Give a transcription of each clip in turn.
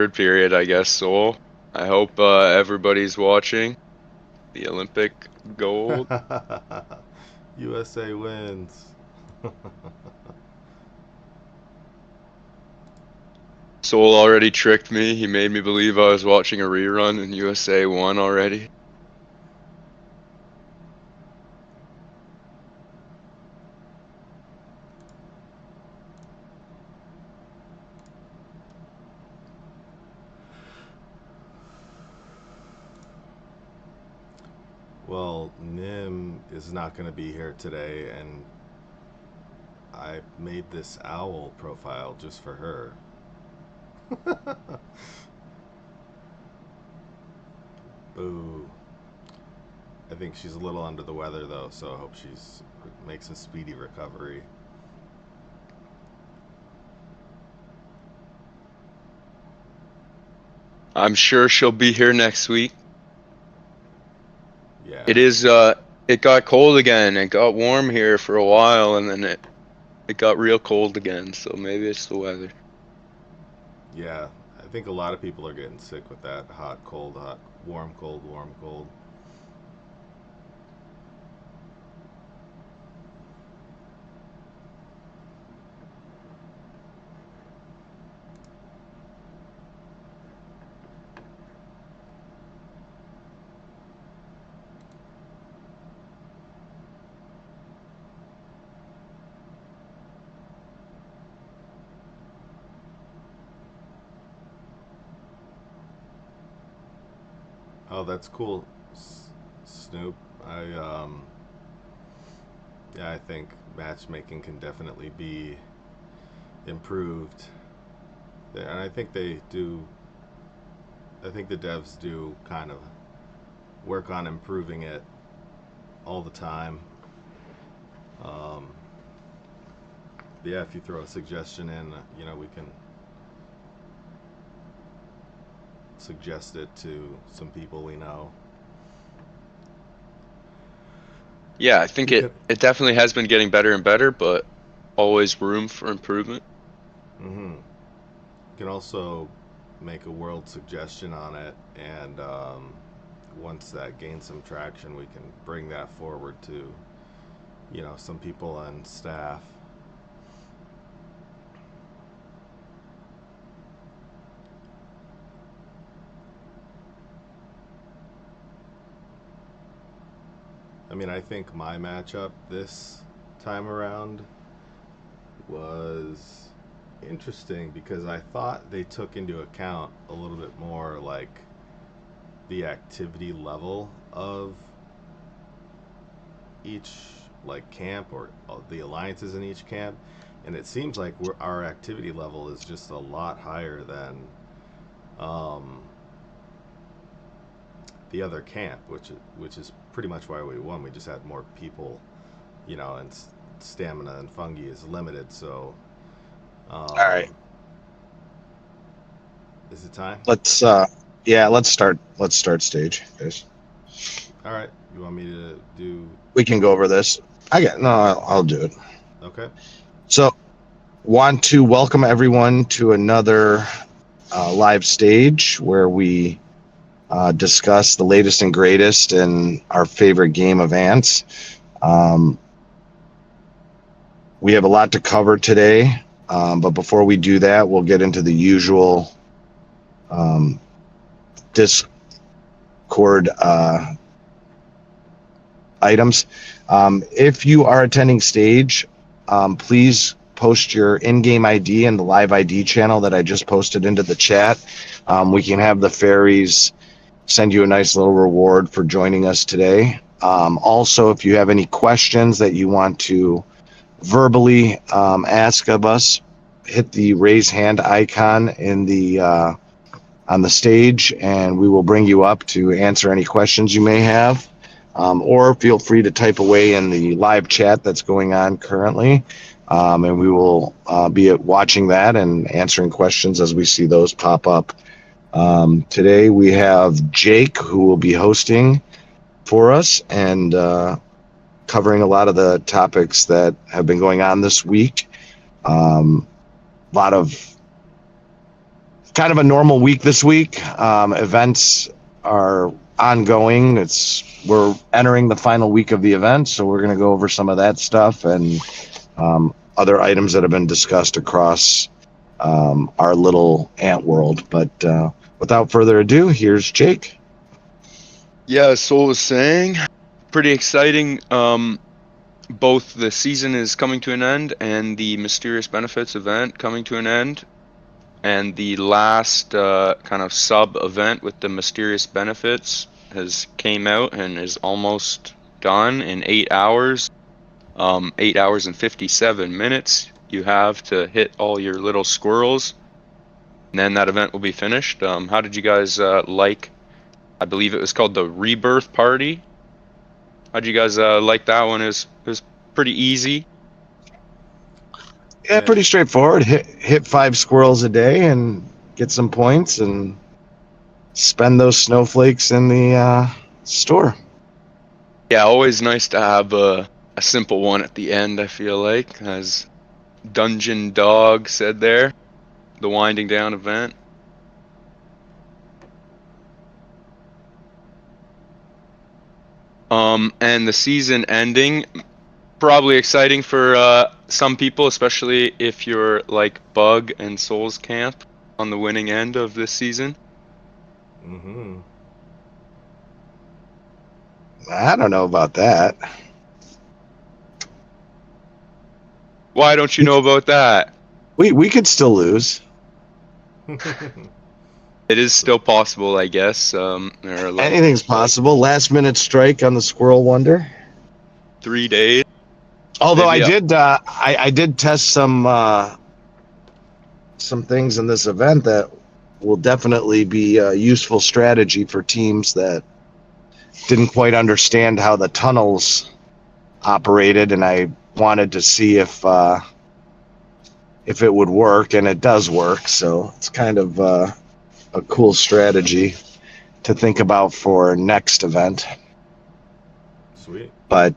third period, I guess, Soul. I hope everybody's watching the Olympic gold. USA wins. Soul already tricked me. He made me believe I was watching a rerun and USA won already. Well, Nim is not going to be here today, and I made this owl profile just for her. Boo. I think she's a little under the weather though, so I hope she's makes a speedy recovery. I'm sure she'll be here next week. It Yeah. is it got cold again. It got warm here for a while and then it got real cold again, so maybe it's the weather. Yeah. I think a lot of people are getting sick with that hot, cold, hot, warm, cold, warm, cold. Oh, that's cool, Snoop. I yeah, I think matchmaking can definitely be improved. And I think they do. I think the devs do kind of work on improving it all the time. Um, yeah, if you throw a suggestion in, we can suggest it to some people we know. Yeah, I think You it could. it definitely has been getting better and better, but always room for improvement. Mm-hmm. You can also make a world suggestion on it, and once that gains some traction, we can bring that forward to some people on staff. I mean, I think my matchup this time around was interesting because I thought they took into account a little bit more like the activity level of each like camp or the alliances in each camp, and it seems like our activity level is just a lot higher than um, the other camp, which is pretty much why we won. We just had more people, and stamina and fungi is limited. So, All right, um, is it time? let's yeah, let's start stage, guys. All right. You want me to do? We can go over this. I'll do it. Okay. So, want to welcome everyone to another live stage where we discuss the latest and greatest in our favorite game of Ants. Um, we have a lot to cover today, but before we do that, we'll get into the usual um, Discord items. If you are attending stage, please post your in-game ID in the live ID channel that I just posted into the chat. We can have the fairies send you a nice little reward for joining us today. Also, if you have any questions that you want to verbally ask of us, hit the raise hand icon in the on the stage, and we will bring you up to answer any questions you may have. Or feel free to type away in the live chat that's going on currently, and we will be watching that and answering questions as we see those pop up. Today we have Jake, who will be hosting for us and covering a lot of the topics that have been going on this week. A lot of kind of a normal week this week. Events are ongoing. We're entering the final week of the event, so we're going to go over some of that stuff and other items that have been discussed across our little ant world. But without further ado, here's Jake. Yeah, Soul was saying, pretty exciting. Both the season is coming to an end and the Mysterious Benefits event coming to an end. And the last kind of sub event with the Mysterious Benefits has came out and is almost done in 8 hours. 8 hours and 57 minutes you have to hit all your little squirrels. And then that event will be finished. How did you guys like, I believe it was called the Rebirth Party. How'd you guys like that one? It was pretty easy. Yeah, pretty straightforward. Hit 5 squirrels a day and get some points and spend those snowflakes in the store. Yeah, always nice to have a simple one at the end, I feel like, as Dungeon Dog said there, the winding down event. And the season ending, probably exciting for some people, especially if you're like Bug and Souls Camp on the winning end of this season. Mm-hmm. I don't know about that. Why don't you know about that? We could still lose. It is still possible, I guess. There are like Anything's possible. Last minute strike on the Squirrel Wonder. 3 days. Although Maybe I did test some things in this event that will definitely be a useful strategy for teams that didn't quite understand how the tunnels operated, and I wanted to see if it would work, and it does work. So it's kind of a cool strategy to think about for next event. Sweet. But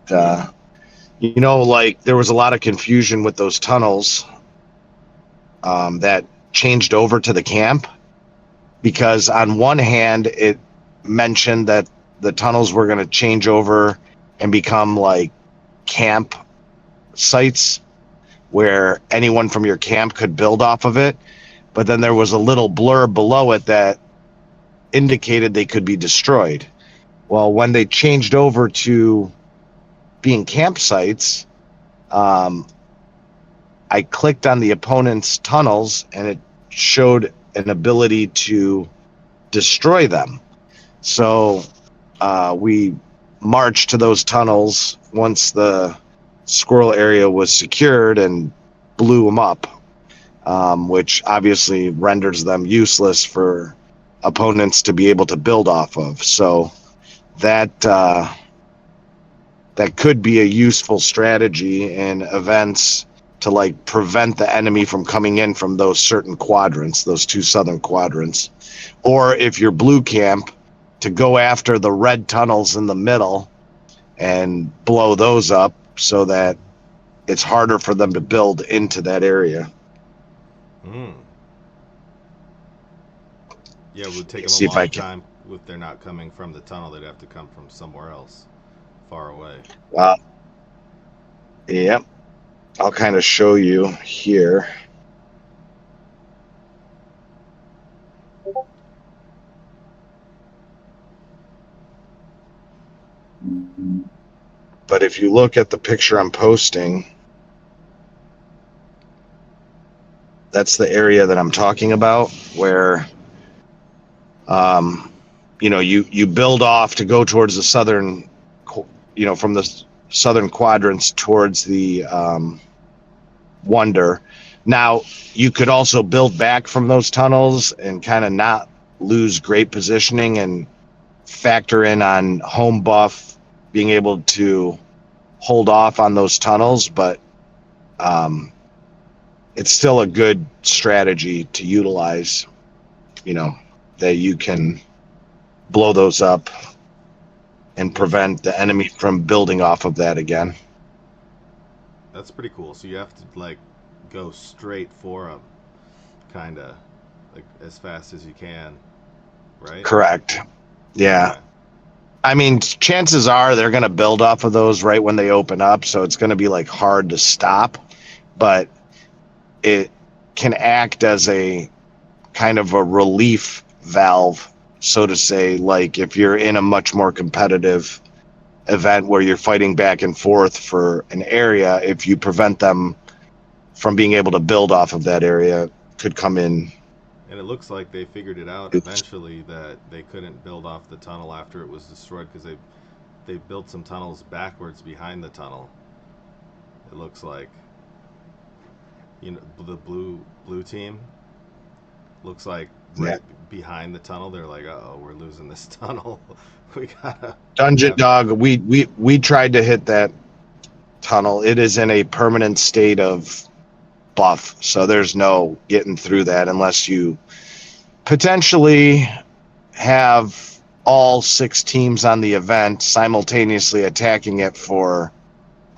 like there was a lot of confusion with those tunnels that changed over to the camp, because on one hand it mentioned that the tunnels were going to change over and become like camp sites where anyone from your camp could build off of it, but then there was a little blurb below it that indicated they could be destroyed. Well, when they changed over to being campsites, I clicked on the opponent's tunnels and it showed an ability to destroy them. So we marched to those tunnels once the squirrel area was secured and blew them up, which obviously renders them useless for opponents to be able to build off of. So that could be a useful strategy in events to like prevent the enemy from coming in from those certain quadrants, those 2 southern quadrants. Or if you're blue camp, to go after the red tunnels in the middle and blow those up so that it's harder for them to build into that area. Yeah, it would take See them if a I long can- time. If they're not coming from the tunnel, they'd have to come from somewhere else, far away. Yep. I'll kind of show you here. But if you look at the picture I'm posting, that's the area that I'm talking about, where you build off to go towards the southern, from the southern quadrants towards the Wonder. Now, you could also build back from those tunnels and kind of not lose great positioning and factor in on home buff, being able to hold off on those tunnels, but it's still a good strategy to utilize, that you can blow those up and prevent the enemy from building off of that again. That's pretty cool. So you have to like go straight for them, kind of, like as fast as you can, right? Correct. Yeah. Okay. I mean, chances are they're going to build off of those right when they open up, so it's going to be like hard to stop, but it can act as a kind of a relief valve, so to say, like if you're in a much more competitive event where you're fighting back and forth for an area, if you prevent them from being able to build off of that area, could come in. And it looks like they figured it out eventually that they couldn't build off the tunnel after it was destroyed because they built some tunnels backwards behind the tunnel. It looks like, you know, the blue team looks like right behind the tunnel. They're like, uh-oh, we're losing this tunnel. We gotta Dungeon Dog, we tried to hit that tunnel. It is in a permanent state of buff, so there's no getting through that unless you potentially have all 6 teams on the event simultaneously attacking it for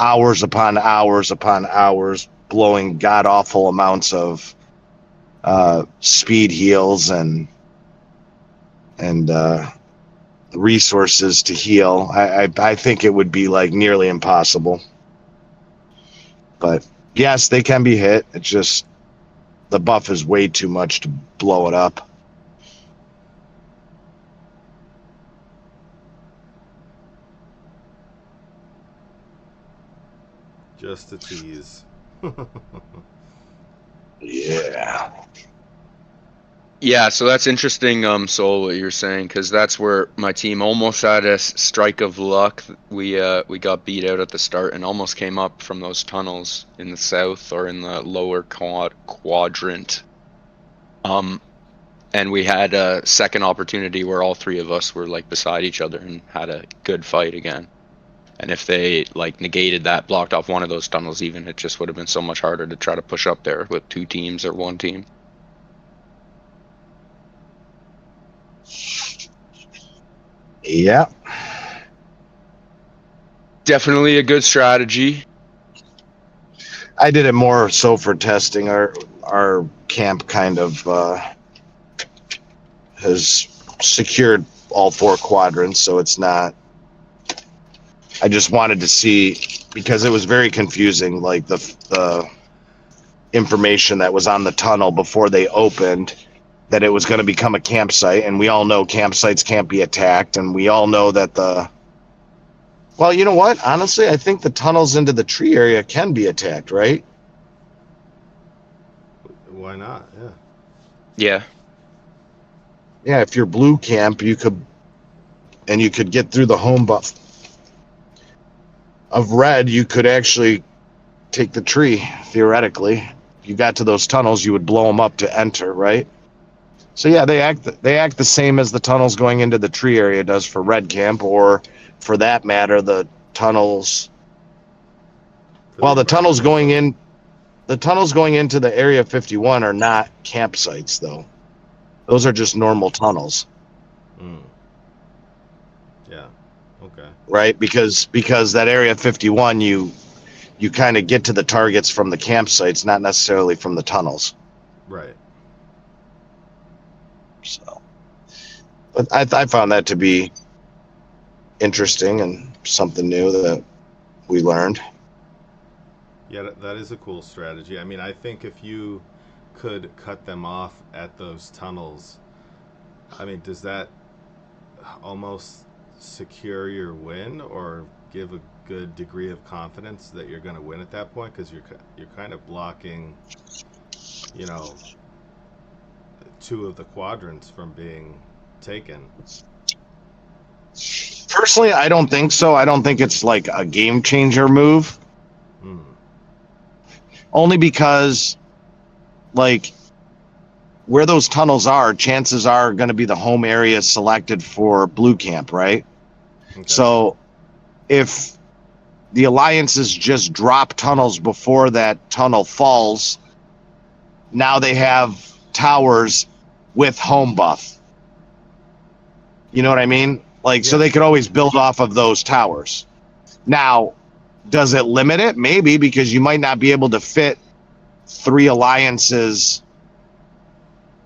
hours upon hours upon hours, blowing god-awful amounts of speed heals and resources to heal. I think it would be like nearly impossible. But yes, they can be hit. It's just the buff is way too much to blow it up. just a tease. Yeah. Yeah, so that's interesting, Soul, what you're saying, because that's where my team almost had a strike of luck. We got beat out at the start and almost came up from those tunnels in the south or in the lower quadrant. And we had a second opportunity where all 3 of us were like beside each other and had a good fight again. And if they like negated that, blocked off one of those tunnels even, it just would have been so much harder to try to push up there with 2 teams or 1 team. Yeah. Definitely a good strategy. I did it more so for testing. Our camp kind of has secured all 4 quadrants, so it's not. I just wanted to see, because it was very confusing, like the information that was on the tunnel before they opened, that it was going to become a campsite, and we all know campsites can't be attacked, and we all know that well, you know what? Honestly, I think the tunnels into the tree area can be attacked, right? Why not? Yeah. Yeah. Yeah, if you're blue camp, you could get through the home buff. Of red, you could actually take the tree, theoretically. If you got to those tunnels, you would blow them up to enter, right? So yeah, they act the same as the tunnels going into the tree area does for red camp, or for that matter, the tunnels. Well, the tunnels going into the Area 51 are not campsites, though. Those are just normal tunnels. Mm. Yeah. Okay. Right, because that Area 51, you kind of get to the targets from the campsites, not necessarily from the tunnels. Right. So, but I found that to be interesting and something new that we learned. Yeah, that is a cool strategy. I mean, I think if you could cut them off at those tunnels, I mean, does that almost secure your win or give a good degree of confidence that you're going to win at that point? Because you're kind of blocking, you know, 2 of the quadrants from being taken. Personally, I don't think so. I don't think it's like a game changer move. Only because, like, where those tunnels are, chances are going to be the home area selected for blue camp, right? Okay. So if the alliances just drop tunnels before that tunnel falls, now they have towers with home buff. You know what I mean? Like, yeah. So they could always build off of those towers. Now, does it limit it? Maybe, because you might not be able to fit 3 alliances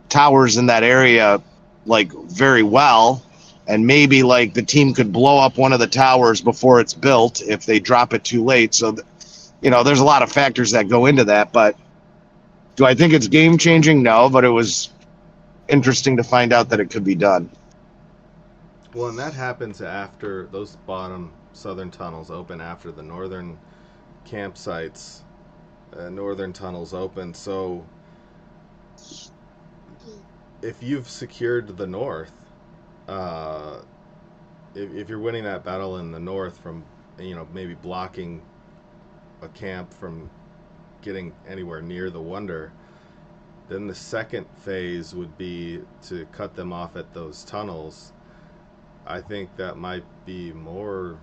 towers in that area like very well, and maybe like the team could blow up one of the towers before it's built if they drop it too late. So, there's a lot of factors that go into that. But do I think it's game changing? No, but it was interesting to find out that it could be done. Well, and that happens after those bottom southern tunnels open after the northern campsites, northern tunnels open. So if you've secured the north, if you're winning that battle in the north from, maybe blocking a camp from getting anywhere near the Wonder, then the second phase would be to cut them off at those tunnels. I think that might be more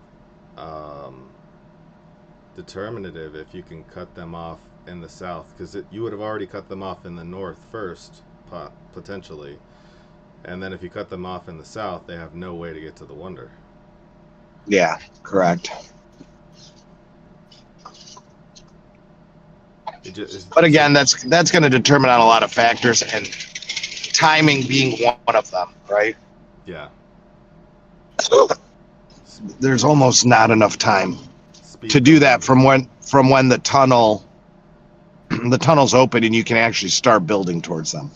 determinative if you can cut them off in the south, because you would have already cut them off in the north first, potentially, and then if you cut them off in the south, they have no way to get to the Wonder. Yeah, correct. But again, that's going to determine on a lot of factors, and timing being one of them, right? Yeah. There's almost not enough time to do that from when the tunnel's open and you can actually start building towards them.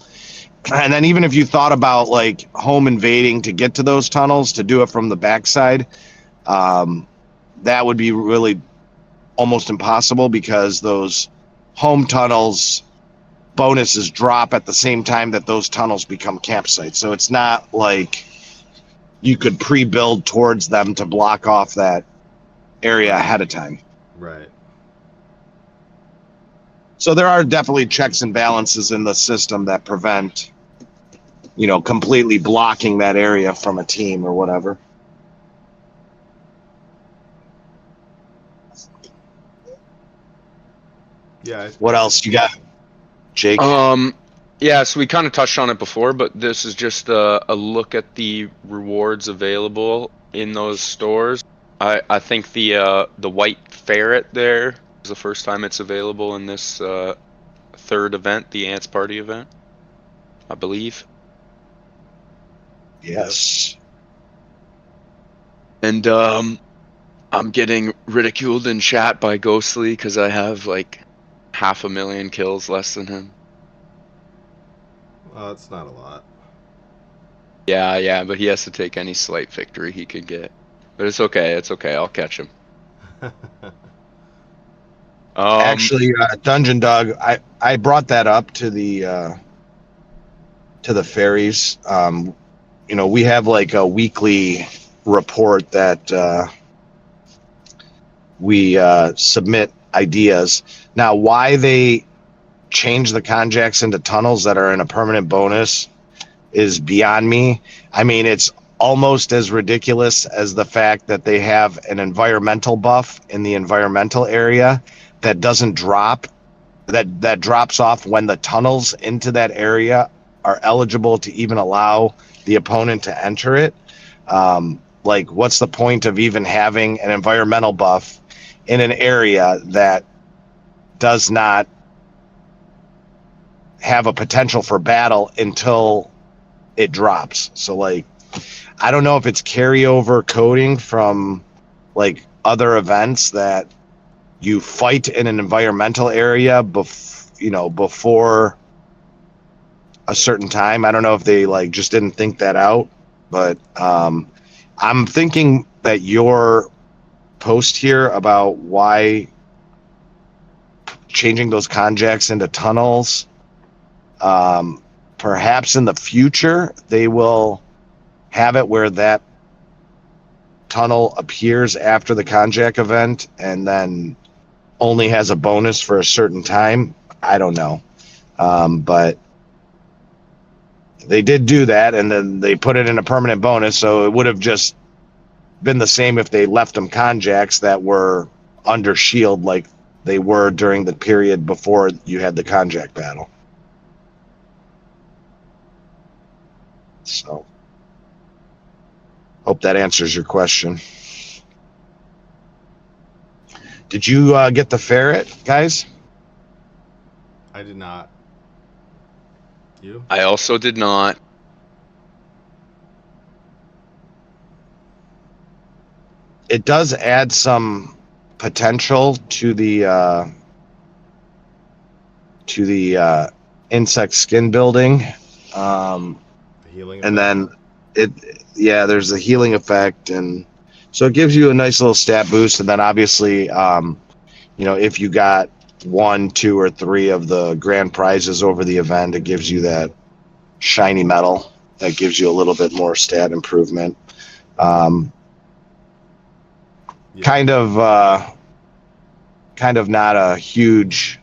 And then even if you thought about like home invading to get to those tunnels, to do it from the backside, that would be really almost impossible, because those home tunnels bonuses drop at the same time that those tunnels become campsites. So it's not like you could pre-build towards them to block off that area ahead of time. Right. So there are definitely checks and balances in the system that prevent, completely blocking that area from a team or whatever. Yeah. What else you got, Jake? Yeah, so we kind of touched on it before, but this is just a look at the rewards available in those stores. I think the white ferret there is the first time it's available in this third event, the Ants Party event, I believe. Yes. And I'm getting ridiculed in chat by Ghostly because I have like 500,000 kills less than him. Well, that's not a lot. Yeah, but he has to take any slight victory he can get. But it's okay, I'll catch him. Actually, Dungeon Dog, I brought that up to the fairies. We have like a weekly report that we submit ideas. Now, why they change the conjacks into tunnels that are in a permanent bonus is beyond me. I mean, it's almost as ridiculous as the fact that they have an environmental buff in the environmental area that doesn't drop, that drops off when the tunnels into that area are eligible to even allow the opponent to enter it. Like, what's the point of even having an environmental buff in an area that does not have a potential for battle until it drops? So, like, I don't know if it's carryover coding from like other events that you fight in an environmental area before a certain time. I don't know if they like just didn't think that out, but I'm thinking that your post here about why changing those conjacks into tunnels, perhaps in the future they will have it where that tunnel appears after the conjack event and then only has a bonus for a certain time. I don't know. But they did do that, and then they put it in a permanent bonus, so it would have just been the same if they left them conjacks that were under shield like they were during the period before you had the conjack battle. So hope that answers your question. Did you get the ferret, guys? I did not. You? I also did not. It does add some potential to the insect skin building. The healing And effect? then there's a healing effect, and so it gives you a nice little stat boost. And then obviously, if you got 1, 2, or 3 of the grand prizes over the event, it gives you that shiny metal that gives you a little bit more stat improvement. Yeah. Kind of not a huge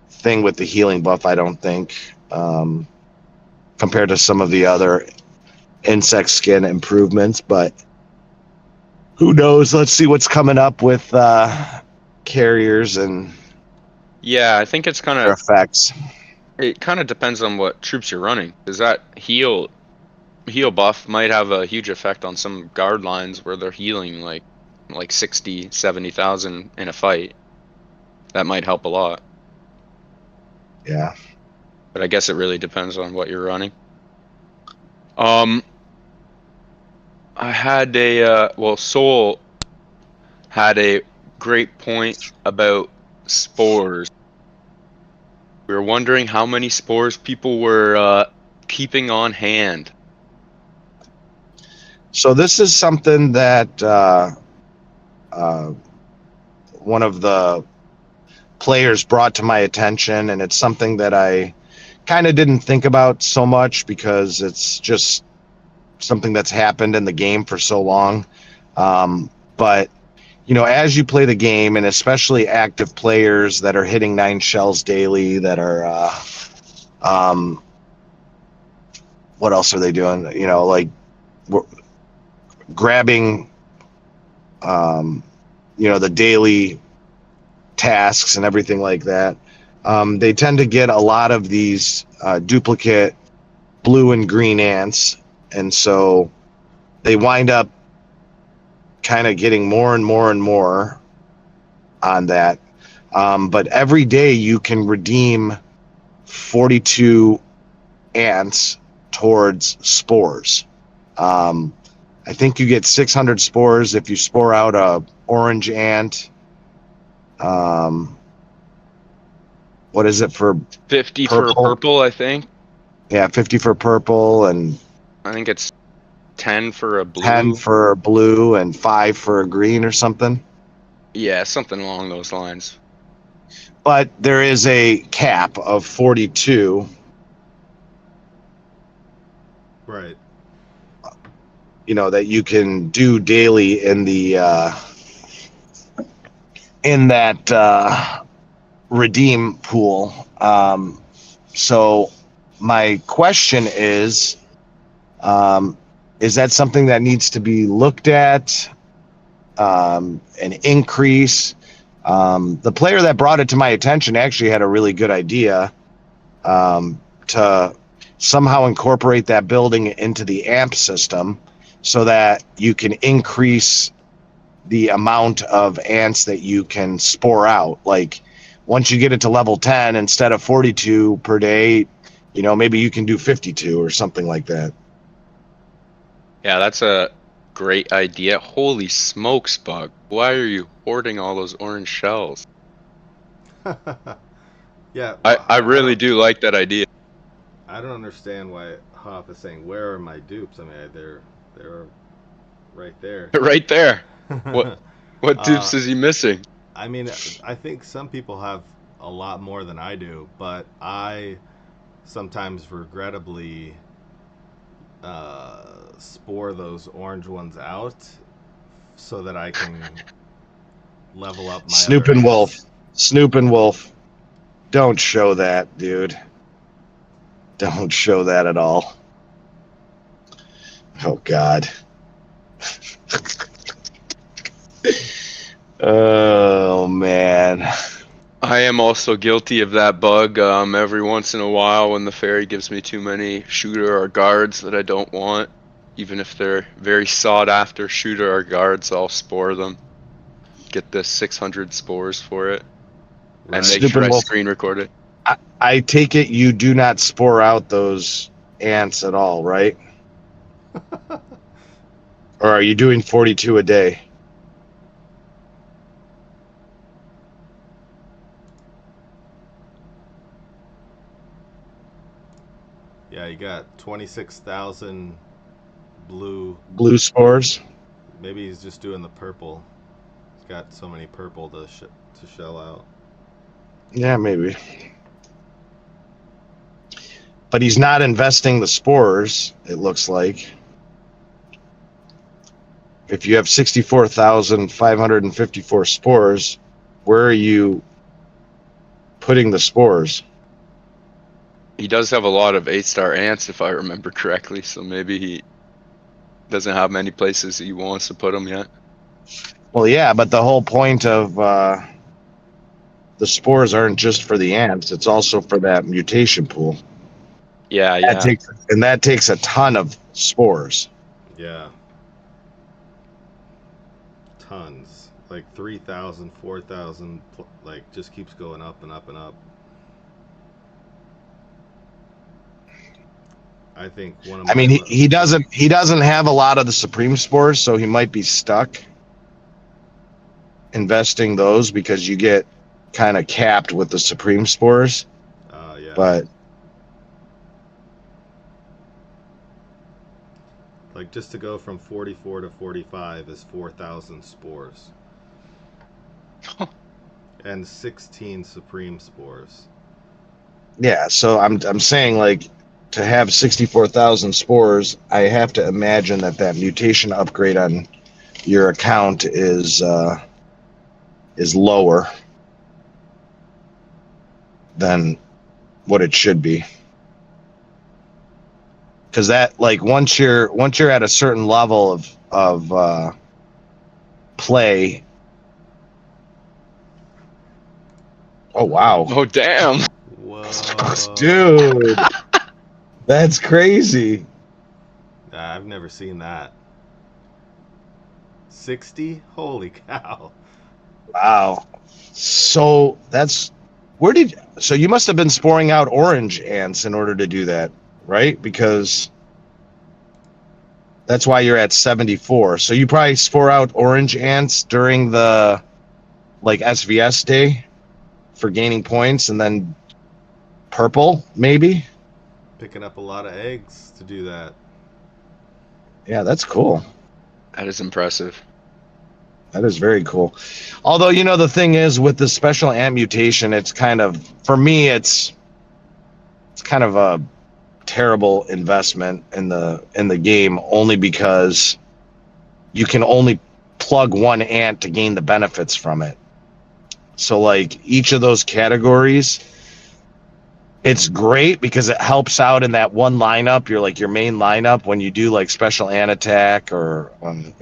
thing with the healing buff, I don't think, compared to some of the other insect skin improvements, but who knows? Let's see what's coming up with carriers and Yeah, I think it's their effects. it kind of depends on what troops you're running. Does that heal buff might have a huge effect on some guard lines where they're healing like 60, 70,000 in a fight. That might help a lot. Yeah. But I guess it really depends on what you're running. I had Soul had a great point about spores. We were wondering how many spores people were keeping on hand. So this is something that one of the players brought to my attention, and it's something that I kind of didn't think about so much because it's just something that's happened in the game for so long. But as you play the game, and especially active players that are hitting 9 shells daily, that are what else are they doing? Like grabbing the daily tasks and everything like that. They tend to get a lot of these duplicate blue and green ants, and so they wind up kind of getting more and more and more on that. But every day you can redeem 42 ants towards spores. I think you get 600 spores if you spore out a orange ant. What is it for 50 purple? for purple, I think. Yeah, 50 for purple, and I think it's 10 for a blue. 10 for blue, and 5 for a green or something. Yeah, something along those lines. But there is a cap of 42. Right. That you can do daily in the in that redeem pool. So my question is that something that needs to be looked at? An increase? The player that brought it to my attention actually had a really good idea to somehow incorporate that building into the AMP system so that you can increase the amount of ants that you can spore out. Like once you get it to level 10, instead of 42 per day, maybe you can do 52 or something like that. Yeah, that's a great idea. Holy smokes, Bug. Why are you hoarding all those orange shells? Yeah. Well, I really do like that idea. I don't understand why Hoff is saying, where are my dupes? I mean, they're right there. Right there. What dupes is he missing? I mean, I think some people have a lot more than I do, but I sometimes regrettably spore those orange ones out so that I can level up my Snoop and Wolf. Don't show that, dude. Don't show that at all. Oh, God. Oh, man. I am also guilty of that bug. Every once in a while when the fairy gives me too many shooter or guards that I don't want, even if they're very sought after shooter or guards, I'll spore them. Get the 600 spores for it. Right. And make sure I screen record it. I take it you do not spore out those ants at all, right? Or are you doing 42 a day? Yeah, you got 26,000 blue. Blue spores? Maybe he's just doing the purple. He's got so many purple to shell out. Yeah, maybe. But he's not investing the spores, it looks like. If you have 64,554 spores, where are you putting the spores? He does have a lot of 8-star ants, if I remember correctly, so maybe he doesn't have many places he wants to put them yet. Well, yeah, but the whole point of the spores aren't just for the ants; it's also for that mutation pool. Yeah. That takes a ton of spores. Yeah. Tons. Like 3,000, 4,000, like just keeps going up and up and up. I think one of my he doesn't have a lot of the supreme spores, so he might be stuck investing those because you get kind of capped with the supreme spores. Yeah. But like just to go from 44 to 45 is 4,000 spores. And 16 supreme spores. yeah, so I'm saying, like, to have 64,000 spores, I have to imagine that mutation upgrade on your account is lower than what it should be. Because that, like, once you're at a certain level of play. Oh wow! Oh damn! Whoa, dude, that's crazy. I've never seen that. 60? Holy cow! Wow. So so you must have been sporing out orange ants in order to do that, right? Because that's why you're at 74. So you probably spore out orange ants during the, like, SVS day for gaining points, and then purple, maybe? Picking up a lot of eggs to do that. Yeah, that's cool. That is impressive. That is very cool. Although, the thing is, with the special ant mutation, it's kind of, for me, it's kind of a terrible investment in the game, only because you can only plug one ant to gain the benefits from it. So, like, each of those categories, it's great because it helps out in that one lineup, your main lineup, when you do, like, special ant attack or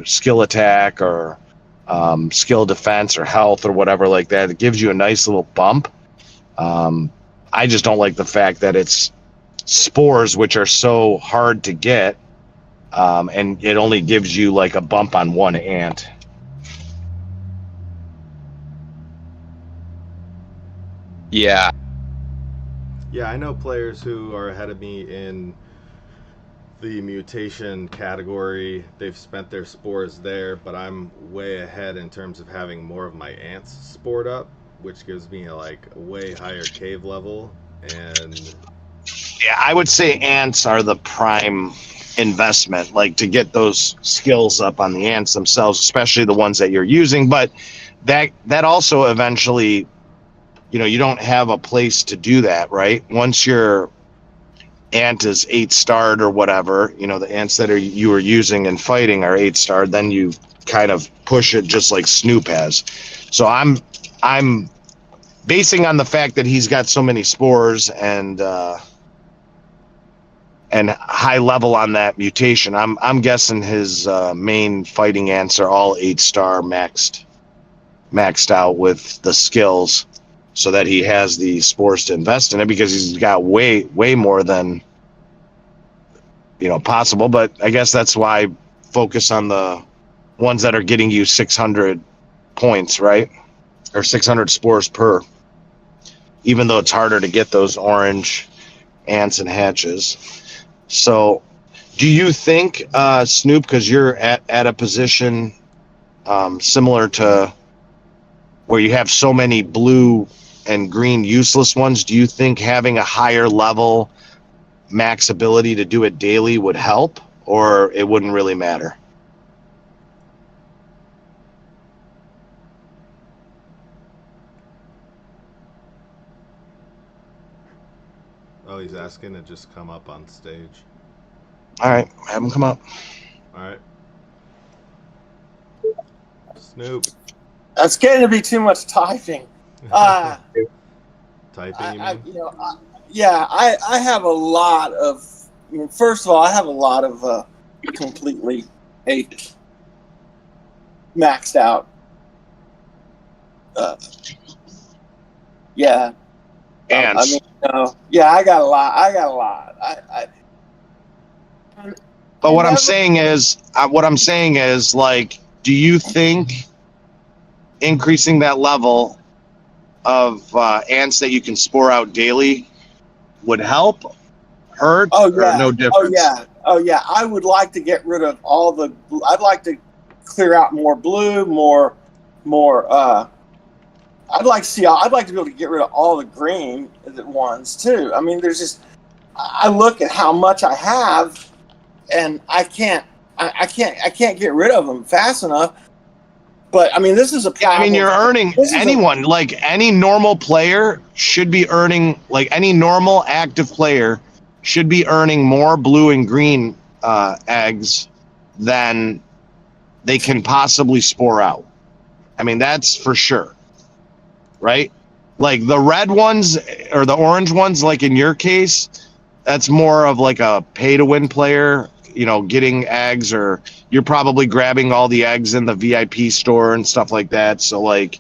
skill attack or skill defense or health or whatever like that. It gives you a nice little bump. I just don't like the fact that it's spores, which are so hard to get, and it only gives you, like, a bump on one ant. Yeah. Yeah, I know players who are ahead of me in the mutation category. They've spent their spores there, but I'm way ahead in terms of having more of my ants spored up, which gives me a way higher cave level. And yeah, I would say ants are the prime investment, like, to get those skills up on the ants themselves, especially the ones that you're using. But that also eventually, you don't have a place to do that, right? Once your ant is 8-starred or whatever, the ants that you are using and fighting are 8-starred, then you kind of push it just like Snoop has. So I'm basing on the fact that he's got so many spores and high level on that mutation. I'm guessing his main fighting ants are all 8-star maxed out with the skills, so that he has the spores to invest in it, because he's got way more than possible. But I guess that's why I focus on the ones that are getting you 600 points, right? Or 600 spores per. even though it's harder to get those orange ants and hatches. So do you think, Snoop, because you're at a position similar to where you have so many blue and green useless ones, do you think having a higher level max ability to do it daily would help, or it wouldn't really matter? Oh, he's asking to just come up on stage. All right, have him come up. All right. Snoop. That's getting to be too much typing. Typing, you mean? I have a lot of. First of all, I have a lot of completely maxed out. Yeah. Ants. I got a lot. But what I'm saying is, like, do you think increasing that level of ants that you can spore out daily would help, hurt, or no difference? Oh yeah. I would like to get rid of all the. I'd like to clear out more blue, more. I'd like to be able to get rid of all the green ones too. I mean, there's just. I look at how much I have, and I can't get rid of them fast enough. But I mean, this is a problem. I mean, you're earning. Anyone, like any normal player, should be earning. Like any normal active player, should be earning more blue and green eggs than they can possibly spore out. I mean, that's for sure, right? Like the red ones or the orange ones, like in your case, that's more of like a pay-to-win player. You know, getting eggs, or you're probably grabbing all the eggs in the VIP store and stuff like that. So like,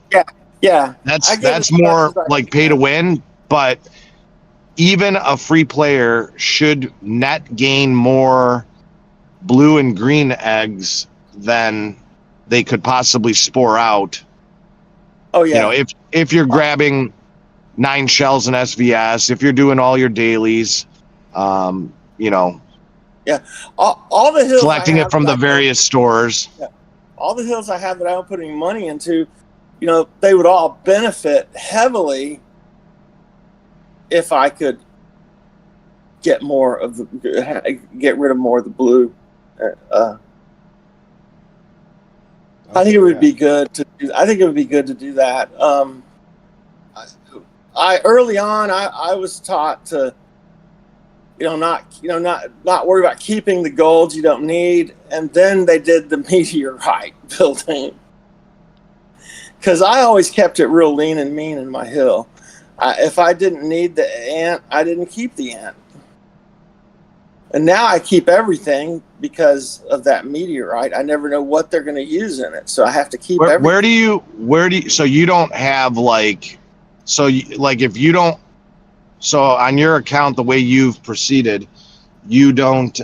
yeah, that's more like pay to win. But even a free player should net gain more blue and green eggs than they could possibly spore out. Oh yeah. You know, if you're grabbing 9 shells in SVS, if you're doing all your dailies, you know. Yeah, all the hills collecting it from the various stores. Yeah, all the hills I have that I'm putting money into, you know, they would all benefit heavily if I could get rid of more of the blue. I think it would be good to do. I think it would be good to do that. I early on, I was taught to. Not worry about keeping the golds you don't need. And then they did the meteorite building. Because I always kept it real lean and mean in my hill. If I didn't need the ant, I didn't keep the ant. And now I keep everything because of that meteorite. I never know what they're going to use in it. So I have to keep everything. Where do you, so you don't have like, if you don't, so on your account, the way you've proceeded, you don't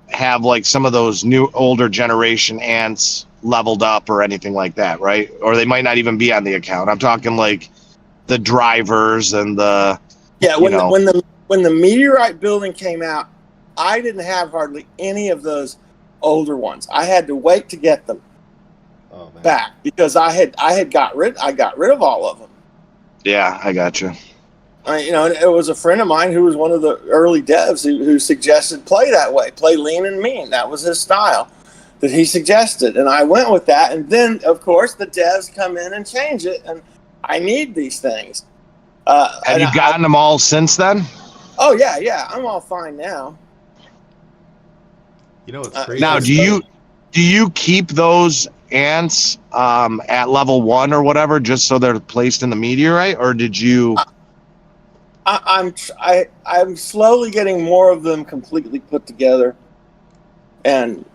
have like some of those older generation ants leveled up or anything like that, right? Or they might not even be on the account. I'm talking like the drivers and the when the meteorite building came out, I didn't have hardly any of those older ones. I had to wait to get them back because I got rid of all of them. Yeah, I got you. It was a friend of mine who was one of the early devs who suggested play that way, play lean and mean. That was his style that he suggested, and I went with that. And then, of course, the devs come in and change it, and I need these things. Have you gotten them all since then? Oh yeah, I'm all fine now. You know, it's crazy. Now, do you keep those ants at level 1 or whatever, just so they're placed in the meteorite, or did you? I'm slowly getting more of them completely put together, and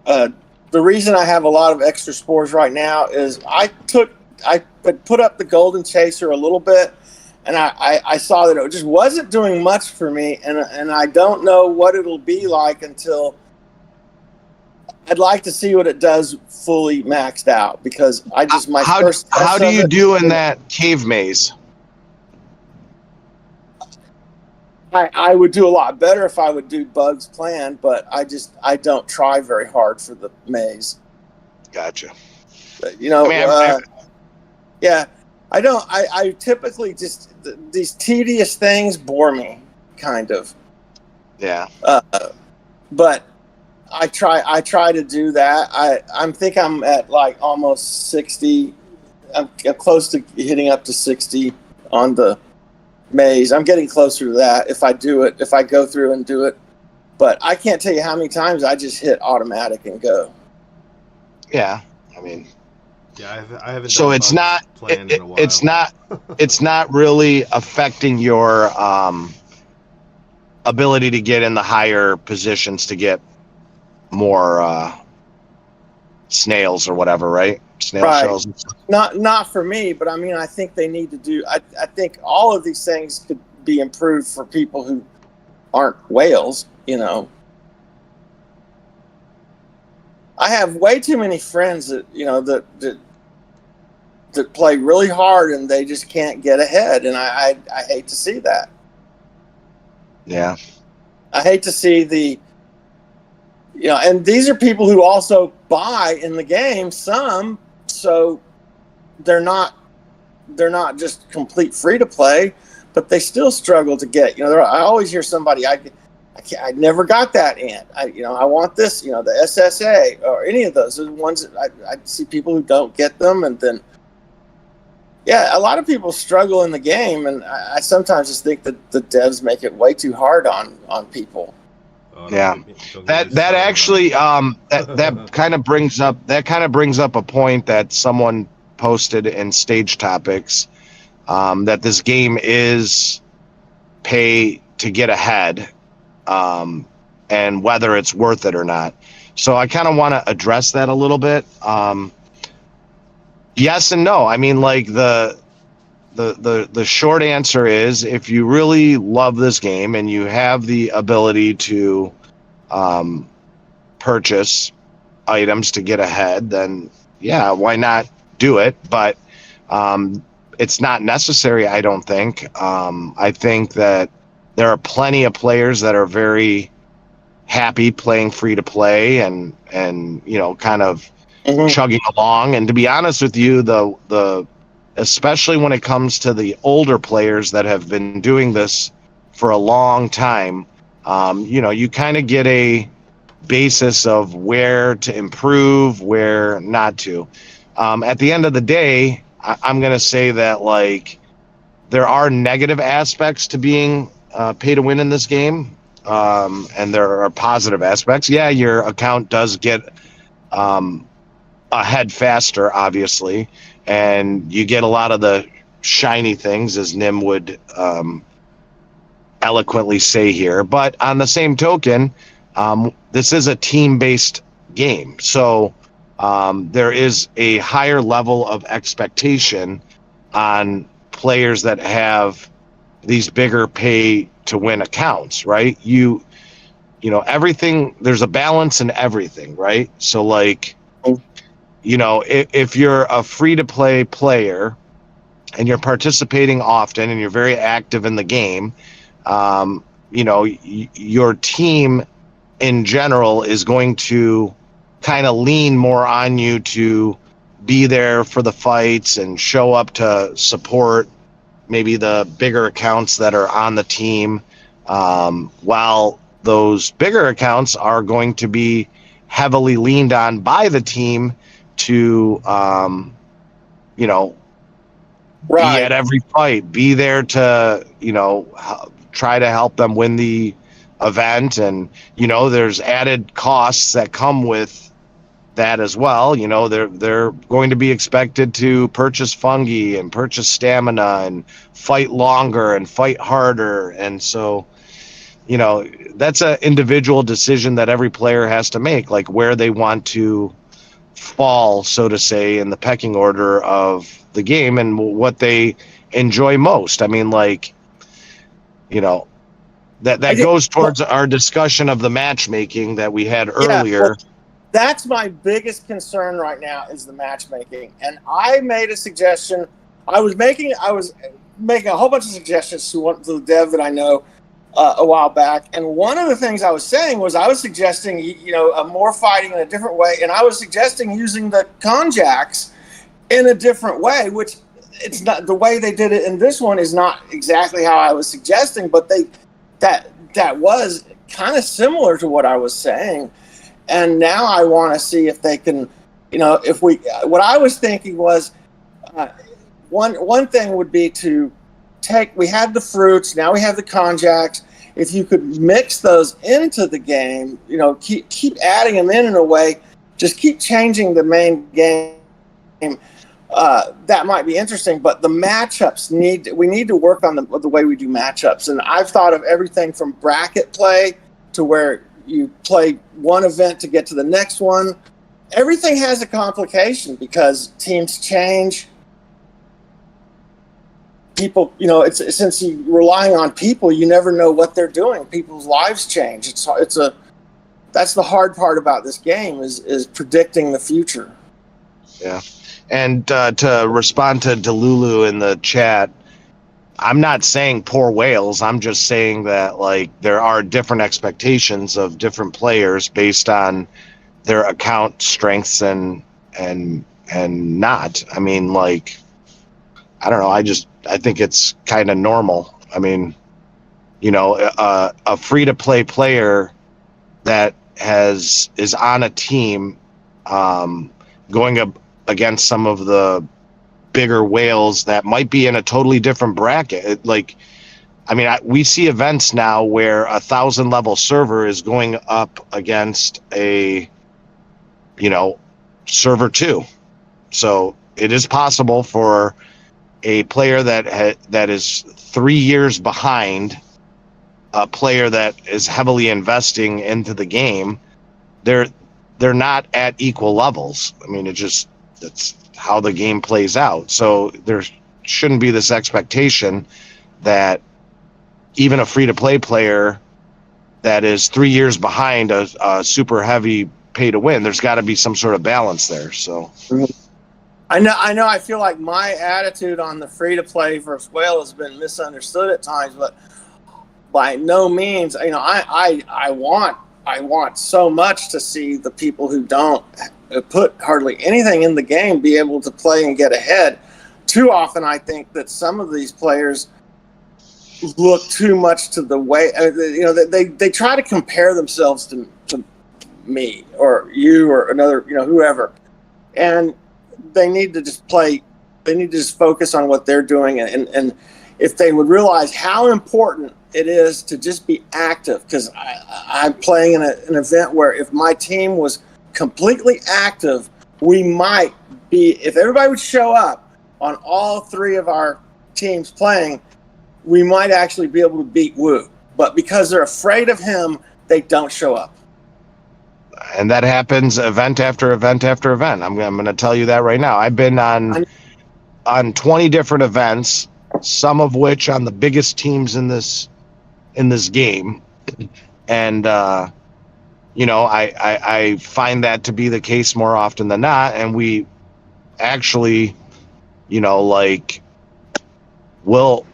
the reason I have a lot of extra spores right now is I put up the golden chaser a little bit, and I saw that it just wasn't doing much for me, and I don't know what it'll be like until I'd like to see what it does fully maxed out, because I just how do you do in that cave maze? I would do a lot better if I would do Bug's plan, but I don't try very hard for the maze. Gotcha. You know, yeah, I don't. I typically just these tedious things bore me, kind of. Yeah. But I try to do that. I think I'm at like almost 60. I'm close to hitting up to 60 on the maze. I'm getting closer to that if I do it, if I go through and do it. But I can't tell you how many times I just hit automatic and go. Yeah, I mean, yeah, I haven't. So it's not. It's not really affecting your ability to get in the higher positions to get more snails or whatever, right? Snail shells. Not for me, but I mean, I think they need to do. I think all of these things could be improved for people who aren't whales. You know, I have way too many friends that that play really hard and they just can't get ahead, and I hate to see that. Yeah, I hate to see and these are people who also buy in the game some, so they're not just complete free to play, but they still struggle to get. I always hear somebody, I never got that ant. I want this. The SSA or any of those. Are the ones that I see people who don't get them, and then a lot of people struggle in the game, and I sometimes just think that the devs make it way too hard on people. Yeah, that actually that kind of brings up a point that someone posted in Stage Topics, that this game is pay to get ahead, and whether it's worth it or not. So I kind of want to address that a little bit. Yes and no. I mean, like the short answer is, if you really love this game and you have the ability to purchase items to get ahead, then yeah, why not do it? But it's not necessary, I don't think. I think that there are plenty of players that are very happy playing free to play and kind of chugging along. And to be honest with you, the especially when it comes to the older players that have been doing this for a long time, you kind of get a basis of where to improve, where not to. At the end of the day, I'm going to say that, like, there are negative aspects to being pay to win in this game, and there are positive aspects. Yeah, your account does get ahead faster, obviously, and you get a lot of the shiny things, as Nim would eloquently say here. But on the same token, this is a team-based game, so there is a higher level of expectation on players that have these bigger pay-to-win accounts, right? Everything, there's a balance in everything, right? So, like, if you're a free-to-play player and you're participating often and you're very active in the game, your team in general is going to kind of lean more on you to be there for the fights and show up to support maybe the bigger accounts that are on the team, while those bigger accounts are going to be heavily leaned on by the team to be at every fight, be there to try to help them win the event. And there's added costs that come with that as well. They're going to be expected to purchase fungi and purchase stamina and fight longer and fight harder. And so that's an individual decision that every player has to make, like where they want to fall, so to say, in the pecking order of the game and what they enjoy most. I mean, like, that goes towards our discussion of the matchmaking that we had earlier. That's my biggest concern right now is the matchmaking. And I made a suggestion. I was making a whole bunch of suggestions to the dev that I know a while back. And one of the things I was saying was I was suggesting, more fighting in a different way. And I was suggesting using the conjacks in a different way, which it's not the way they did it in this one is not exactly how I was suggesting, but that was kind of similar to what I was saying. And now I want to see if they can, what I was thinking was one thing would be to we had the fruits, now we have the conjacks. If you could mix those into the game, keep adding them in a way, just keep changing the main game. That might be interesting, but the matchups we need to work on the way we do matchups. And I've thought of everything from bracket play to where you play one event to get to the next one. Everything has a complication because teams change. People, since you're relying on people, you never know what they're doing. People's lives change. That's the hard part about this game is predicting the future. Yeah. And to respond to Delulu in the chat, I'm not saying poor whales. I'm just saying that there are different expectations of different players based on their account strengths and not. I mean, I don't know. I think it's kind of normal. I mean, a free-to-play player that is on a team going up against some of the bigger whales that might be in a totally different bracket. We see events now where 1,000 level server is going up against a, server 2. So it is possible for a player that is 3 years behind a player that is heavily investing into the game. They're not at equal levels. I mean, that's how the game plays out. So there shouldn't be this expectation that even a free-to-play player that is 3 years behind a super heavy pay-to-win, there's got to be some sort of balance there. So I know. I feel like my attitude on the free-to-play versus whale has been misunderstood at times, but by no means, I want so much to see the people who don't put hardly anything in the game be able to play and get ahead. Too often, I think that some of these players look too much to the way they try to compare themselves to me or you or another whoever, and they need to just play. They need to just focus on what they're doing, and if they would realize how important it is to just be active, because I'm playing in an event where if my team was completely active, we might be, if everybody would show up on all 3 of our teams playing, we might actually be able to beat Wu. But because they're afraid of him, they don't show up. And that happens event after event after event. I'm going to tell you that right now. I've been on 20 different events, some of which on the biggest teams in this game. And, I find that to be the case more often than not. And we actually, will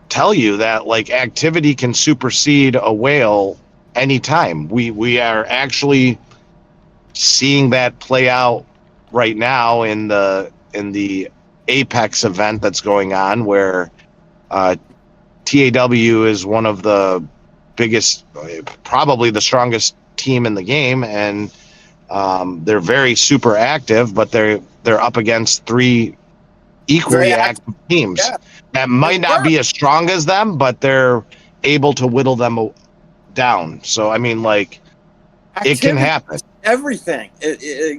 tell you that activity can supersede a whale anytime. We are actually seeing that play out right now in the Apex event that's going on, where TAW is one of the biggest, probably the strongest team in the game, and they're very super active, but they're up against 3 equally active teams that might not be as strong as them, but they're able to whittle them down. So I mean, it can happen. Everything,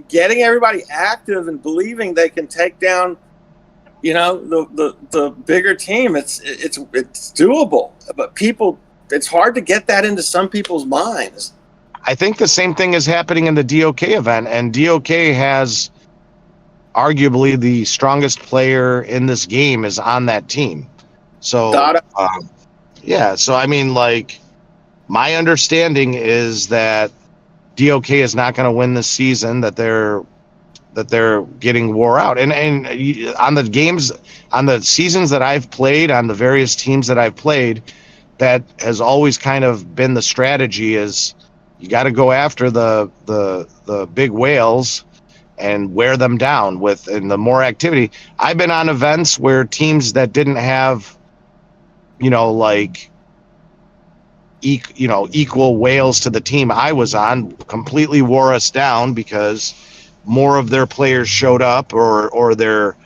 getting everybody active and believing they can take down, the bigger team. It's doable, but it's hard to get that into some people's minds. I think the same thing is happening in the DOK event, and DOK has arguably the strongest player in this game is on that team. So, so I mean, my understanding is that DOK is not going to win this season, that they're getting wore out. And on the seasons that I've played, on the various teams that I've played, that has always kind of been the strategy is you got to go after the big whales and wear them down and the more activity. I've been on events where teams that didn't have, like equal whales to the team I was on completely wore us down because more of their players showed up or their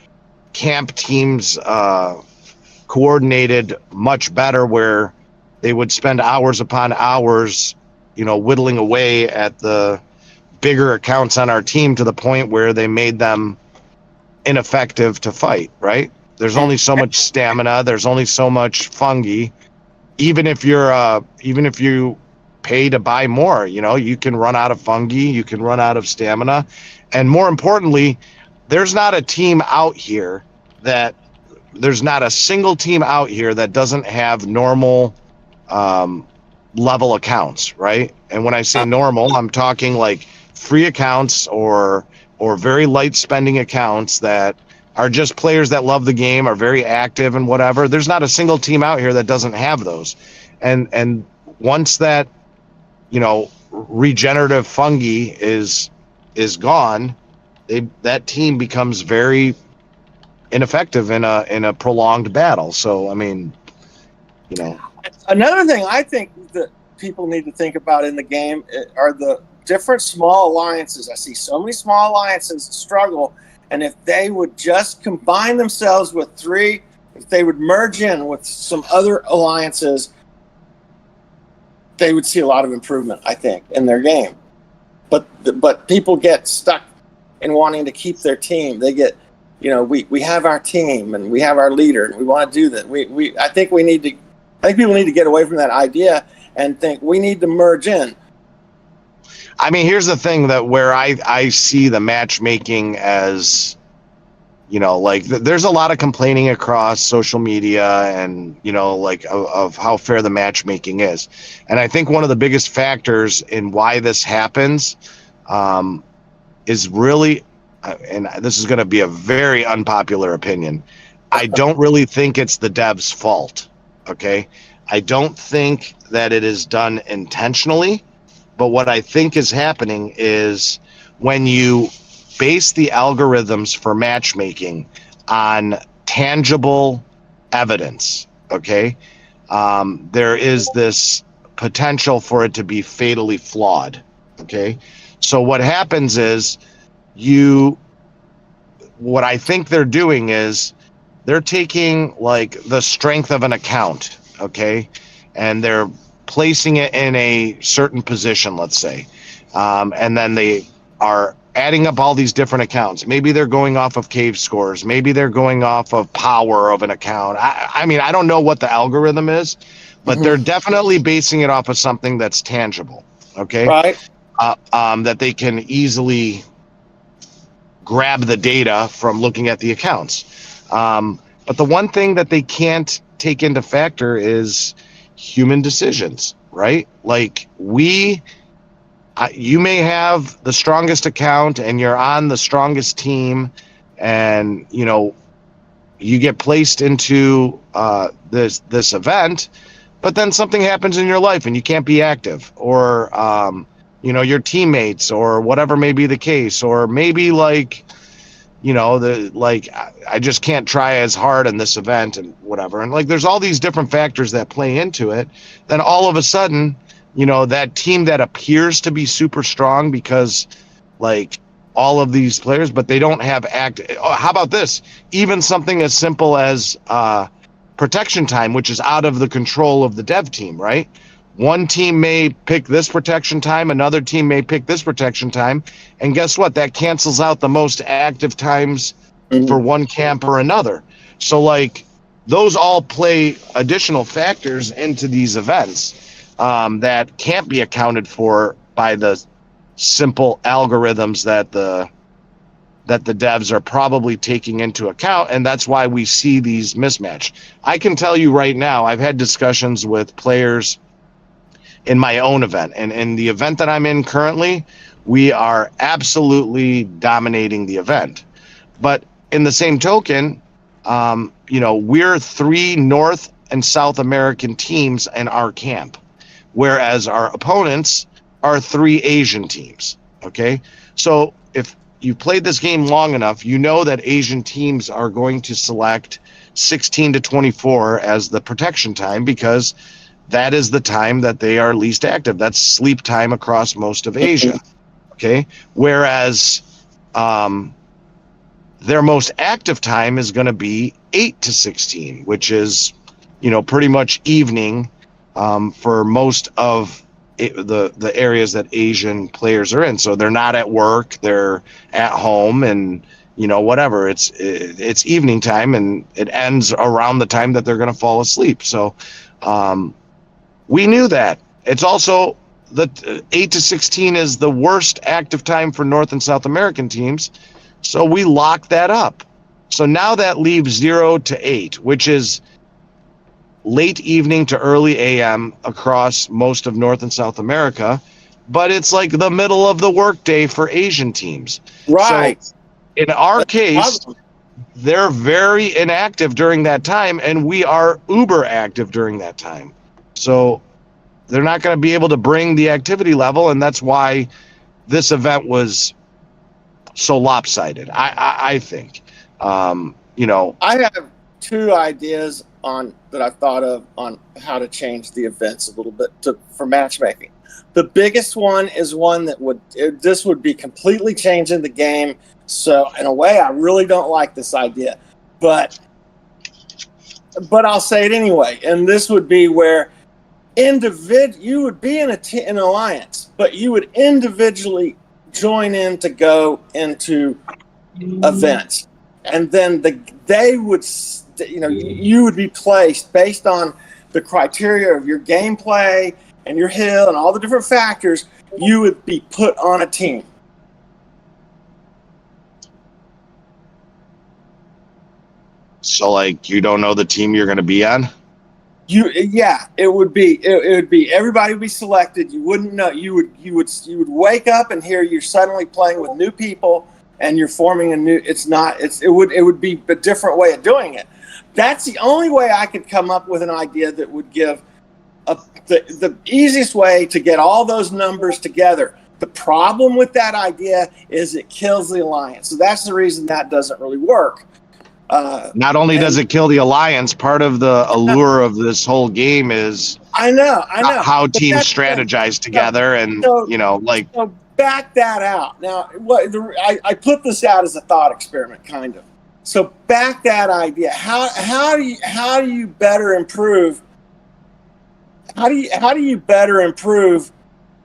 camp teams coordinated much better, where they would spend hours upon hours, whittling away at the bigger accounts on our team to the point where they made them ineffective to fight, right? There's only so much stamina. There's only so much fungi. Even if you pay to buy more, you can run out of fungi, you can run out of stamina. And more importantly, there's not a single team out here that doesn't have normal level accounts, right? And when I say normal, I'm talking like free accounts or very light spending accounts that are just players that love the game, are very active and whatever. There's not a single team out here that doesn't have those. And once that, regenerative fungi is gone, that team becomes very ineffective in a prolonged battle. So, I mean, Another thing I think that people need to think about in the game are the different small alliances. I see so many small alliances struggle, and if they would just combine themselves with three, if they would merge in with some other alliances, they would see a lot of improvement, I think, in their game. But people get stuck in wanting to keep their team. They get, we have our team and we have our leader and we want to do that. I think people need to get away from that idea and think we need to merge in. I mean, here's the thing where I see the matchmaking as, there's a lot of complaining across social media and, of how fair the matchmaking is. And I think one of the biggest factors in why this happens is really, and this is going to be a very unpopular opinion, I don't really think it's the devs' fault. Okay. I don't think that it is done intentionally, but what I think is happening is when you base the algorithms for matchmaking on tangible evidence, okay, there is this potential for it to be fatally flawed. Okay. So what happens is what I think they're doing is they're taking like the strength of an account, okay, and they're placing it in a certain position, let's say, and then they are adding up all these different accounts. Maybe they're going off of cave scores. Maybe they're going off of power of an account. I mean, I don't know what the algorithm is, but they're definitely basing it off of something that's tangible, okay? Right. That they can easily grab the data from looking at the accounts. But the one thing that they can't take into factor is human decisions, right? Like you may have the strongest account and you're on the strongest team and, you get placed into this event, but then something happens in your life and you can't be active, or, your teammates or whatever may be the case, or maybe I just can't try as hard in this event and whatever. And there's all these different factors that play into it. Then all of a sudden, that team that appears to be super strong because all of these players, but they don't have how about this? Even something as simple as protection time, which is out of the control of the dev team, right? One team may pick this protection time, another team may pick this protection time, and guess what? That cancels out the most active times for one camp or another. So those all play additional factors into these events that can't be accounted for by the simple algorithms that the devs are probably taking into account, and that's why we see these mismatch. I can tell you right now, I've had discussions with players in my own event. And in the event that I'm in currently, we are absolutely dominating the event. But in the same token, we're 3 North and South American teams in our camp, whereas our opponents are 3 Asian teams. Okay, so if you played this game long enough, you know that Asian teams are going to select 16 to 24 as the protection time, because that is the time that they are least active. That's sleep time across most of Asia. Okay, whereas their most active time is going to be 8 to 16, which is, pretty much evening for most of the areas that Asian players are in. So they're not at work, they're at home, and whatever. It's evening time, and it ends around the time that they're going to fall asleep. So we knew that. It's also the 8 to 16 is the worst active time for North and South American teams. So we locked that up. So now that leaves 0 to 8, which is late evening to early AM across most of North and South America, but it's like the middle of the workday for Asian teams. Right. So in our case, they're very inactive during that time, and we are uber active during that time. So they're not going to be able to bring the activity level, and that's why this event was so lopsided, I think. I have 2 ideas that I thought of on how to change the events a little bit for matchmaking. The biggest one is one that this would be completely changing the game. So in a way, I really don't like this idea, but I'll say it anyway. And this would be where you would be in an alliance, but you would individually join in to go into events, and then you would be placed based on the criteria of your gameplay and your hill and all the different factors. You would be put on a team. So like, you don't know the team you're going to be on? It would be everybody would be selected. You wouldn't know. You would wake up and hear you're suddenly playing with new people, and you're forming a new. It would be a different way of doing it. That's the only way I could come up with an idea that would give the easiest way to get all those numbers together. The problem with that idea is it kills the alliance. So that's the reason that doesn't really work. Not only does it kill the alliance, part of the allure of this whole game is I know how teams strategize together, and So back that out. Now, I put this out as a thought experiment, kind of. So back that idea. How do you better improve? How do you better improve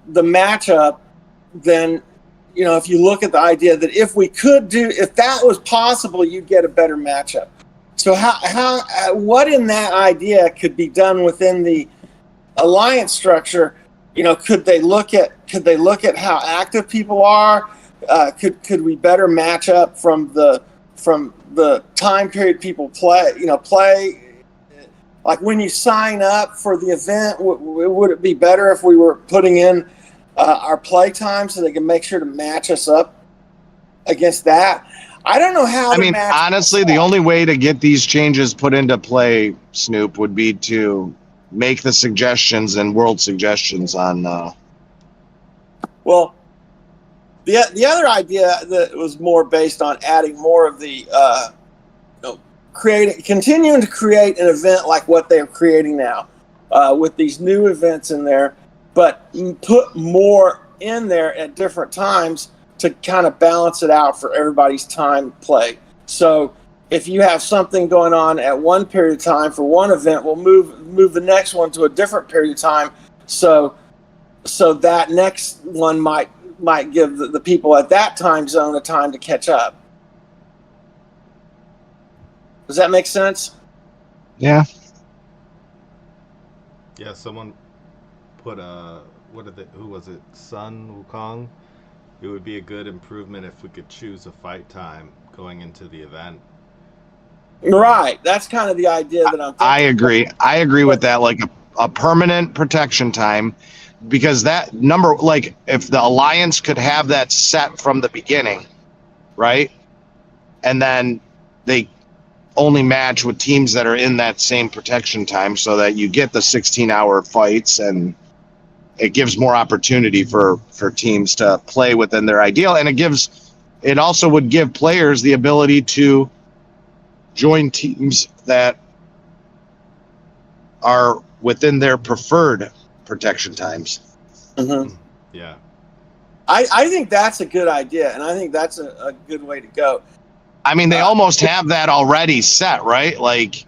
the matchup than? If you look at the idea that if that was possible, you'd get a better matchup. So what in that idea could be done within the alliance structure? Could they look at how active people are? Could we better match up from the time period people play? Like when you sign up for the event, would it be better if we were putting in our play time so they can make sure to match us up against that? I don't know how. Honestly, the only way to get these changes put into play, Snoop, would be to make the suggestions and world suggestions on. Well, the other idea that was more based on adding more of the continuing to create an event like what they're creating now, with these new events in there, but put more in there at different times to kind of balance it out for everybody's time play. So if you have something going on at one period of time for one event, we'll move the next one to a different period of time. So that next one might give the people at that time zone a time to catch up. Does that make sense? Yeah. Yeah, someone put who was it? Sun Wukong. It would be a good improvement if we could choose a fight time going into the event. Right. That's kind of the idea that I'm thinking. I agree with that. Like a permanent protection time, because that number, like if the alliance could have that set from the beginning, right? And then they only match with teams that are in that same protection time, so that you get the 16-hour fights, and it gives more opportunity for teams to play within their ideal. And it also would give players the ability to join teams that are within their preferred protection times. Mm-hmm. Yeah. I think that's a good idea, and I think that's a good way to go. I mean, they almost have that already set, right? Like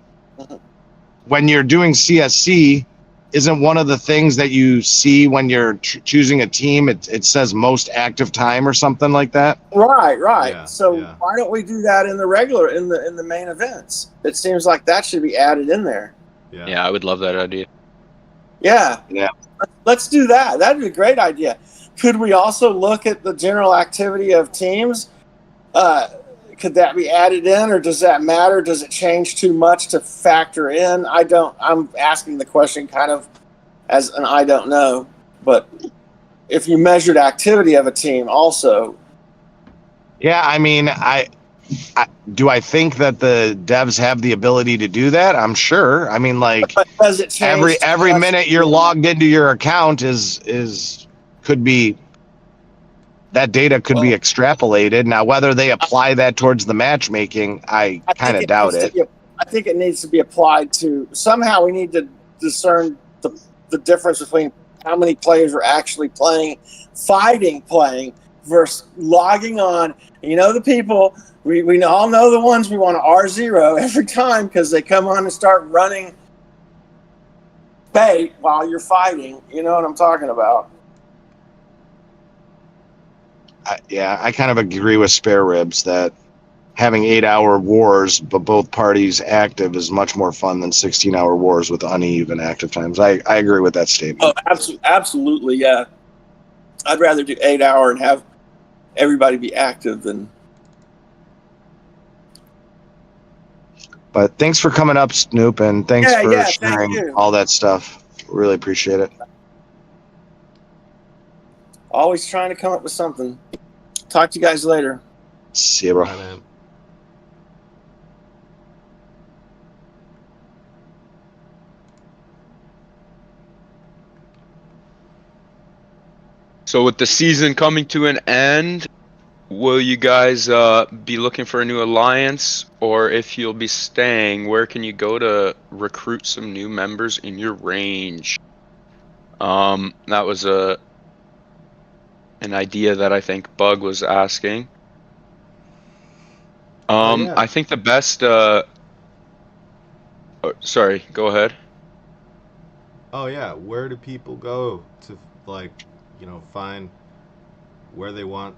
when you're doing CSC, isn't one of the things that you see when you're choosing a team, it says most active time or something like that? Right. Yeah, So yeah. why don't we do that in the main events? It seems like that should be added in there. Yeah, I would love that idea. Yeah. Yeah. Let's do that. That'd be a great idea. Could we also look at the general activity of teams? Could that be added in, or does that matter? Does it change too much to factor in? I'm asking the question kind of as an I don't know. But if you measured activity of a team also. Yeah, I mean, I think that the devs have the ability to do that? I'm sure. I mean, like, But does it change every minute you're logged into your account could be, that data could be extrapolated. Now, whether they apply that towards the matchmaking, I kind of doubt it. I think it needs to be applied to, somehow we need to discern the difference between how many players are actually playing versus logging on. You know, the people, we all know the ones we want to R0 every time because they come on and start running bait while you're fighting. You know what I'm talking about? I kind of agree with Spare Ribs that having 8-hour wars, but both parties active, is much more fun than 16-hour wars with uneven active times. I agree with that statement. Oh, absolutely, yeah. I'd rather do 8-hour and have everybody be active than. But thanks for coming up, Snoop, and thanks for sharing all that stuff. Really appreciate it. Always trying to come up with something. Talk to you guys later. See you, bro. Bye, man. So with the season coming to an end, will you guys be looking for a new alliance? Or if you'll be staying, where can you go to recruit some new members in your range? That was an idea that I think Bug was asking. Yeah. I think the best sorry, go ahead. Oh yeah, where do people go to, like, you know, find where they want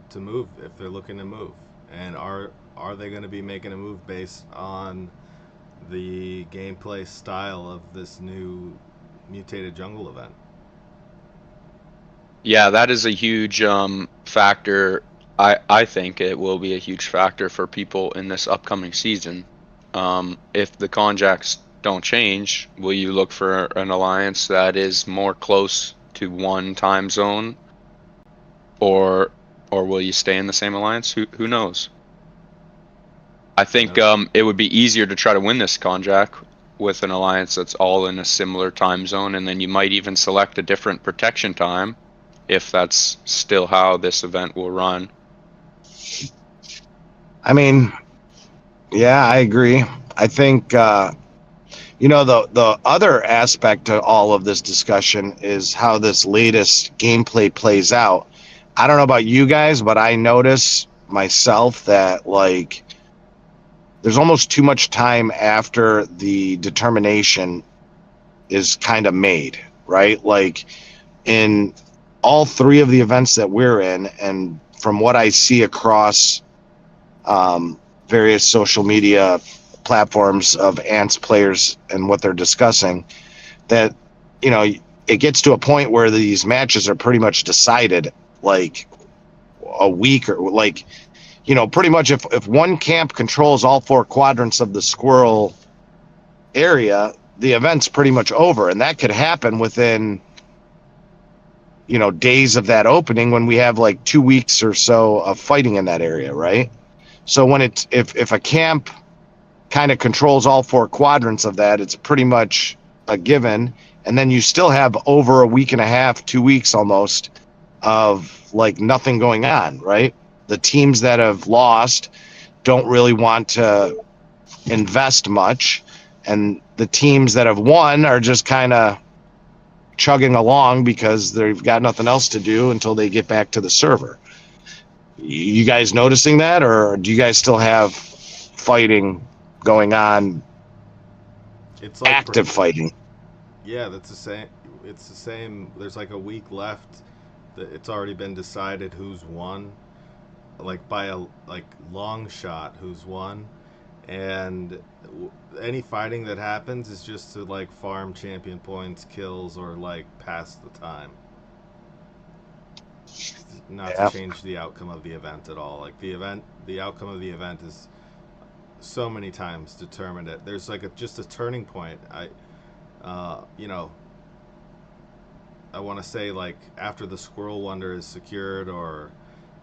to move if they're looking to move? And are they going to be making a move based on the gameplay style of this new mutated jungle event? Yeah, that is a huge factor. I think it will be a huge factor for people in this upcoming season. If the conjacks don't change, will you look for an alliance that is more close to one time zone, or will you stay in the same alliance? Who knows? I think it would be easier to try to win this conjack with an alliance that's all in a similar time zone, and then you might even select a different protection time if that's still how this event will run. I mean, yeah, I agree. I think, you know, the other aspect to all of this discussion is how this latest gameplay plays out. I don't know about you guys, but I notice myself that, like, there's almost too much time after the determination is kind of made, right? Like, in all three of the events that we're in, and from what I see across various social media platforms of Ants players and what they're discussing, that, you know, it gets to a point where these matches are pretty much decided like a week, or like, you know, pretty much if one camp controls all four quadrants of the squirrel area, the event's pretty much over, and that could happen within, days of that opening when we have like 2 weeks or so of fighting in that area, right? So when if a camp kind of controls all 4 quadrants of that, it's pretty much a given. And then you still have over a week and a half, 2 weeks almost, of like nothing going on, right? The teams that have lost don't really want to invest much, and the teams that have won are just kind of chugging along because they've got nothing else to do until they get back to the server. You guys noticing that, or do you guys still have fighting going on? It's like active fighting. Yeah, that's the same. It's the same. There's like a week left. It's already been decided who's won, like by a long shot who's won, and any fighting that happens is just to like farm champion points, kills, or like pass the time. Not to change the outcome of the event at all. Like the outcome of the event is so many times determined. There's like just a turning point. I want to say like after the Squirrel Wonder is secured or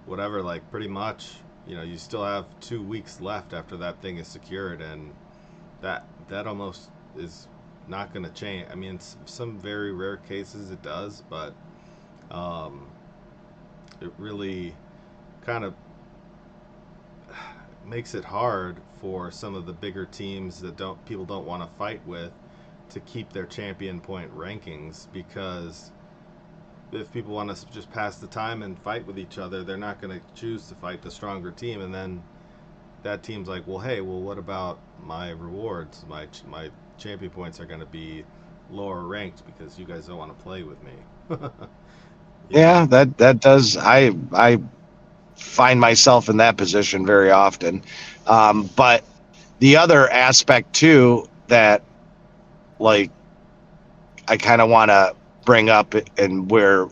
whatever, like pretty much, you still have 2 weeks left after that thing is secured, and that almost is not going to change. I mean, in some very rare cases it does, but it really kind of makes it hard for some of the bigger teams that people don't want to fight with to keep their champion point rankings, because if people want to just pass the time and fight with each other, they're not going to choose to fight the stronger team, and then that team's like, well, what about my rewards? My champion points are going to be lower ranked because you guys don't want to play with me. Yeah, that does. I find myself in that position very often. But the other aspect too that like I kind of want to bring up, and where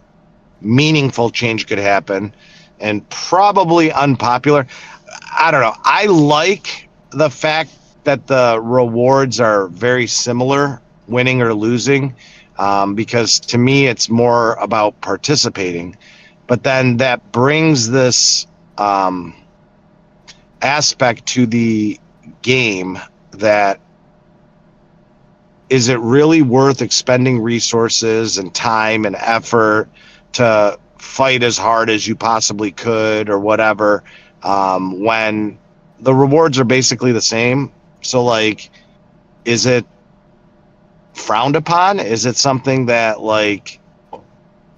meaningful change could happen and probably unpopular, I don't know. I like the fact that the rewards are very similar, winning or losing, because to me it's more about participating. But then that brings this aspect to the game that, is it really worth expending resources and time and effort to fight as hard as you possibly could or whatever, when the rewards are basically the same? So like, is it frowned upon? Is it something that like,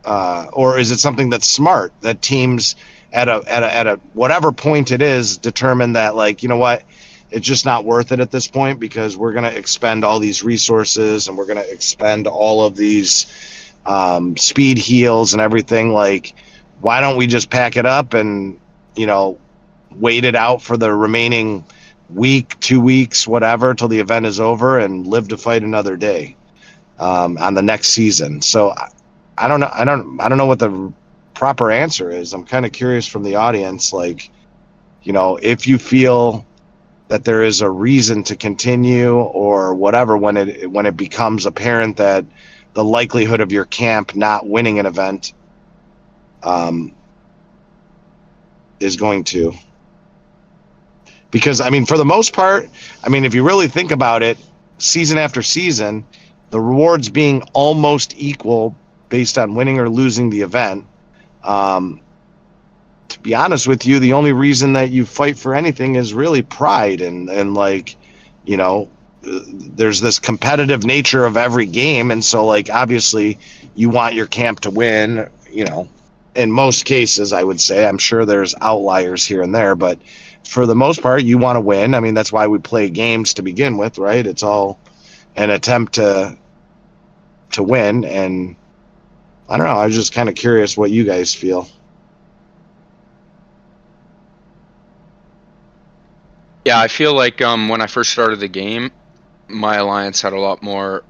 or is it something that's smart, that teams at a whatever point it is determine that like, you know what, it's just not worth it at this point because we're going to expend all these resources and we're going to expend all of these speed heals and everything. Like, why don't we just pack it up and, wait it out for the remaining week, 2 weeks, whatever, till the event is over and live to fight another day on the next season. So I don't know. I don't know what the proper answer is. I'm kind of curious from the audience, like, if you feel that there is a reason to continue or whatever when it becomes apparent that the likelihood of your camp not winning an event is going to. Because, I mean, for the most part, I mean, if you really think about it, season after season, the rewards being almost equal based on winning or losing the event, to be honest with you, the only reason that you fight for anything is really pride and like, there's this competitive nature of every game. And so like, obviously you want your camp to win, in most cases, I would say. I'm sure there's outliers here and there, but for the most part, you want to win. I mean, that's why we play games to begin with, right? It's all an attempt to win. And I don't know. I was just kind of curious what you guys feel. Yeah, I feel like when I first started the game, my alliance had a lot more,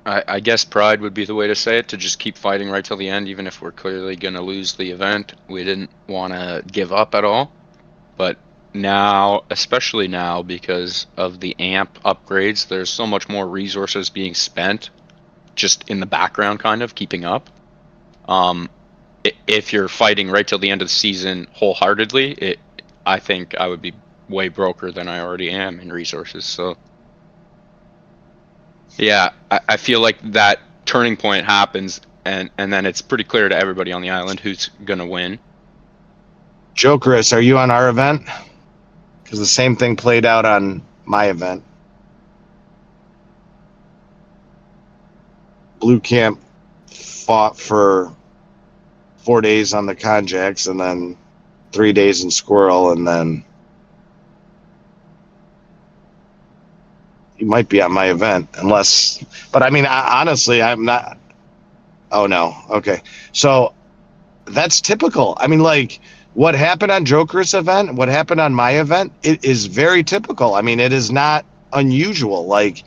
I guess pride would be the way to say it, to just keep fighting right till the end, even if we're clearly going to lose the event. We didn't want to give up at all. But now, especially now because of the amp upgrades, there's so much more resources being spent just in the background, kind of keeping up. If you're fighting right till the end of the season wholeheartedly, I think I would be way broker than I already am in resources. So yeah, I feel like that turning point happens, and then it's pretty clear to everybody on the island who's gonna win. Jokeris, are you on our event? Because the same thing played out on my event. Blue Camp fought for 4 days on the Conjax and then 3 days in Squirrel, and then you might be on my event, unless. But I mean, honestly, I'm not. Oh no. Okay, so that's typical. I mean, like what happened on Joker's event, what happened on my event, it is very typical. I mean, it is not unusual. Like,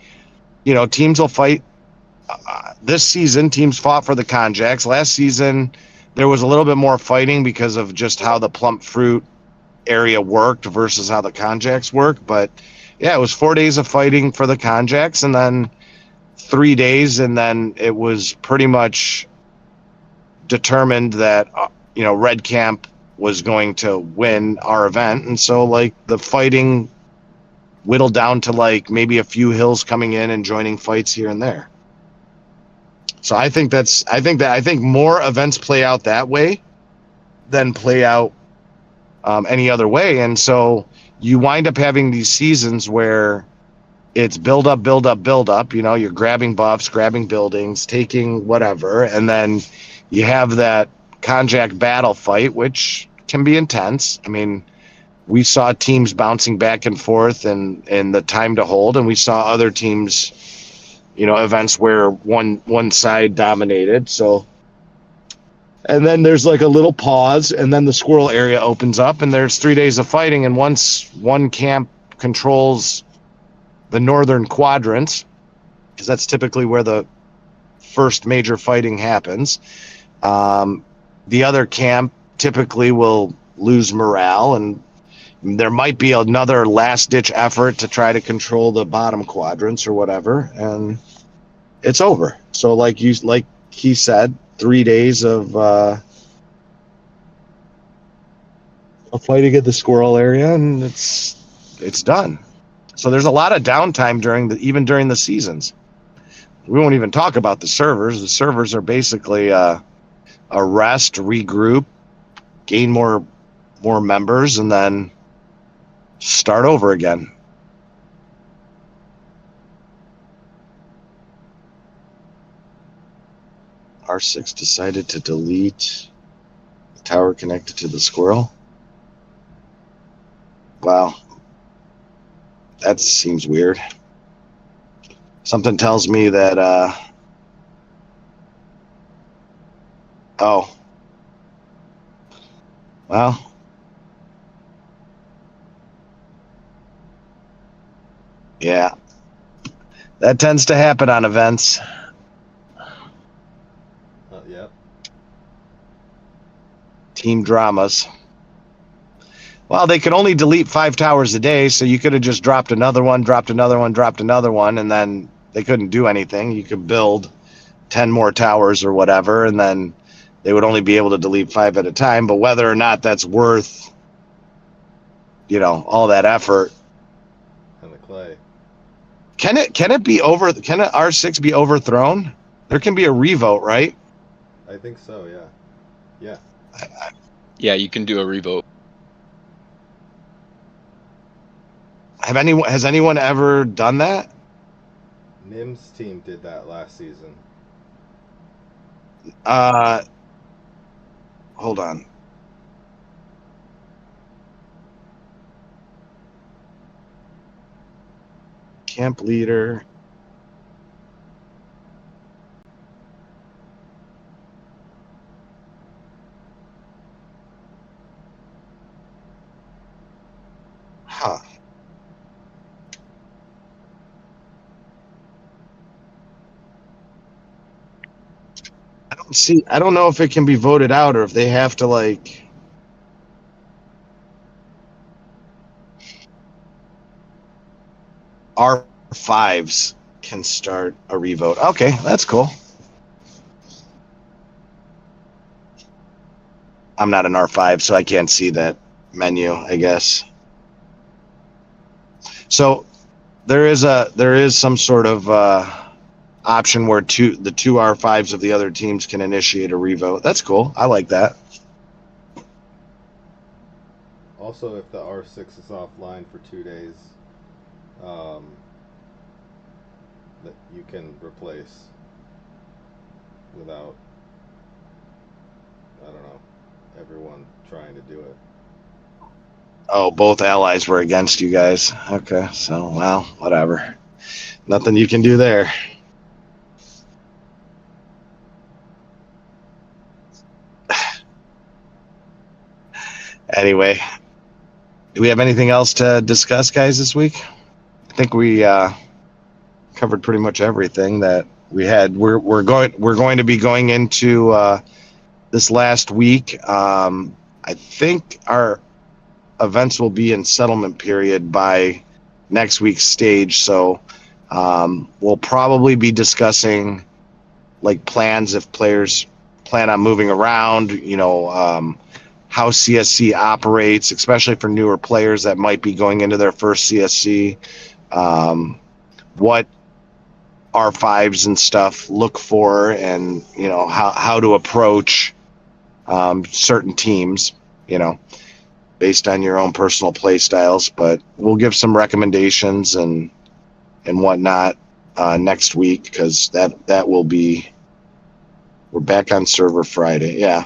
you know, teams will fight. This season, teams fought for the Conjax. Last season, there was a little bit more fighting because of just how the plump fruit area worked versus how the Conjax work. But yeah, it was 4 days of fighting for the Conjax, and then 3 days, and then it was pretty much determined that you know, Red Camp was going to win our event, and so like the fighting whittled down to like maybe a few hills coming in and joining fights here and there. So I think more events play out that way than play out any other way, and so you wind up having these seasons where it's build up. You know, you're grabbing buffs, grabbing buildings, taking whatever, and then you have that Konjak battle fight, which can be intense. I mean, we saw teams bouncing back and forth and the time to hold, and we saw other teams, you know, events where one side dominated. So, and then there's like a little pause, and then the Squirrel area opens up, and there's 3 days of fighting, and once one camp controls the northern quadrants, because that's typically where the first major fighting happens, the other camp typically will lose morale, and there might be another last-ditch effort to try to control the bottom quadrants or whatever, and it's over. So like he said, 3 days of fighting at the Squirrel area, and it's done. So there's a lot of downtime even during the seasons. We won't even talk about the servers. The servers are basically a rest, regroup, gain more members, and then start over again. R6 decided to delete the tower connected to the Squirrel. Wow. That seems weird. Something tells me that, oh. Well. Yeah. That tends to happen on events. Yep. Team dramas. Well, they could only delete 5 towers a day, so you could have just dropped another one, and then they couldn't do anything. You could build 10 more towers or whatever, and then they would only be able to delete 5 at a time. But whether or not that's worth, you know, all that effort. And the clay. Can an R6 be overthrown? There can be a revote, right? I think so, yeah. Yeah. Yeah, you can do a revote. Has anyone ever done that? Nim's team did that last season. Hold on. Camp leader. Huh. I don't know if it can be voted out or if they have to like. R5s can start a revote. Okay, that's cool. I'm not an R5, so I can't see that menu, I guess. So there is some sort of option where the two R5s of the other teams can initiate a revote. That's cool. I like that. Also, if the R6 is offline for 2 days, that you can replace without, I don't know, everyone trying to do it. Oh, both allies were against you guys. Okay, so, well, whatever. Nothing you can do there. Anyway, do we have anything else to discuss, guys, this week? I think we covered pretty much everything that we had. We're going to be going into this last week. I think our events will be in settlement period by next week's stage, so we'll probably be discussing like plans if players plan on moving around, how CSC operates, especially for newer players that might be going into their first CSC, what R5s and stuff look for, and how to approach certain teams, based on your own personal play styles. But we'll give some recommendations and whatnot next week, because that will be, we're back on server Friday, yeah.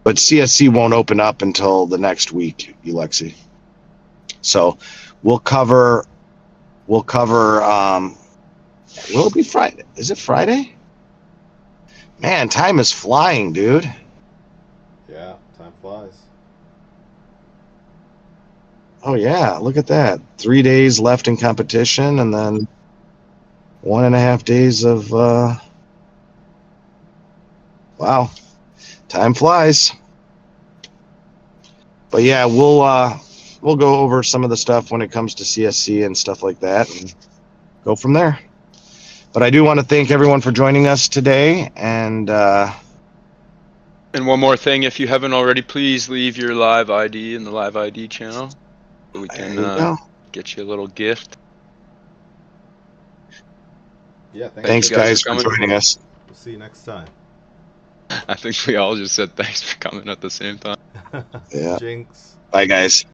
But CSC won't open up until the next week, Ulexi. So we'll cover will it be Friday? Is it Friday? Man, time is flying, dude. Yeah, time flies. Oh yeah, look at that. 3 days left in competition, and then 1.5 days of wow. Time flies. But yeah, we'll go over some of the stuff when it comes to CSC and stuff like that, and go from there. But I do want to thank everyone for joining us today, and one more thing, if you haven't already, please leave your live ID in the live ID channel so we there you can go. get you a little gift. Yeah, Thanks you guys guys for for coming. joining us. We'll see you next time. I think we all just said thanks for coming at the same time. Yeah. Jinx. Bye guys.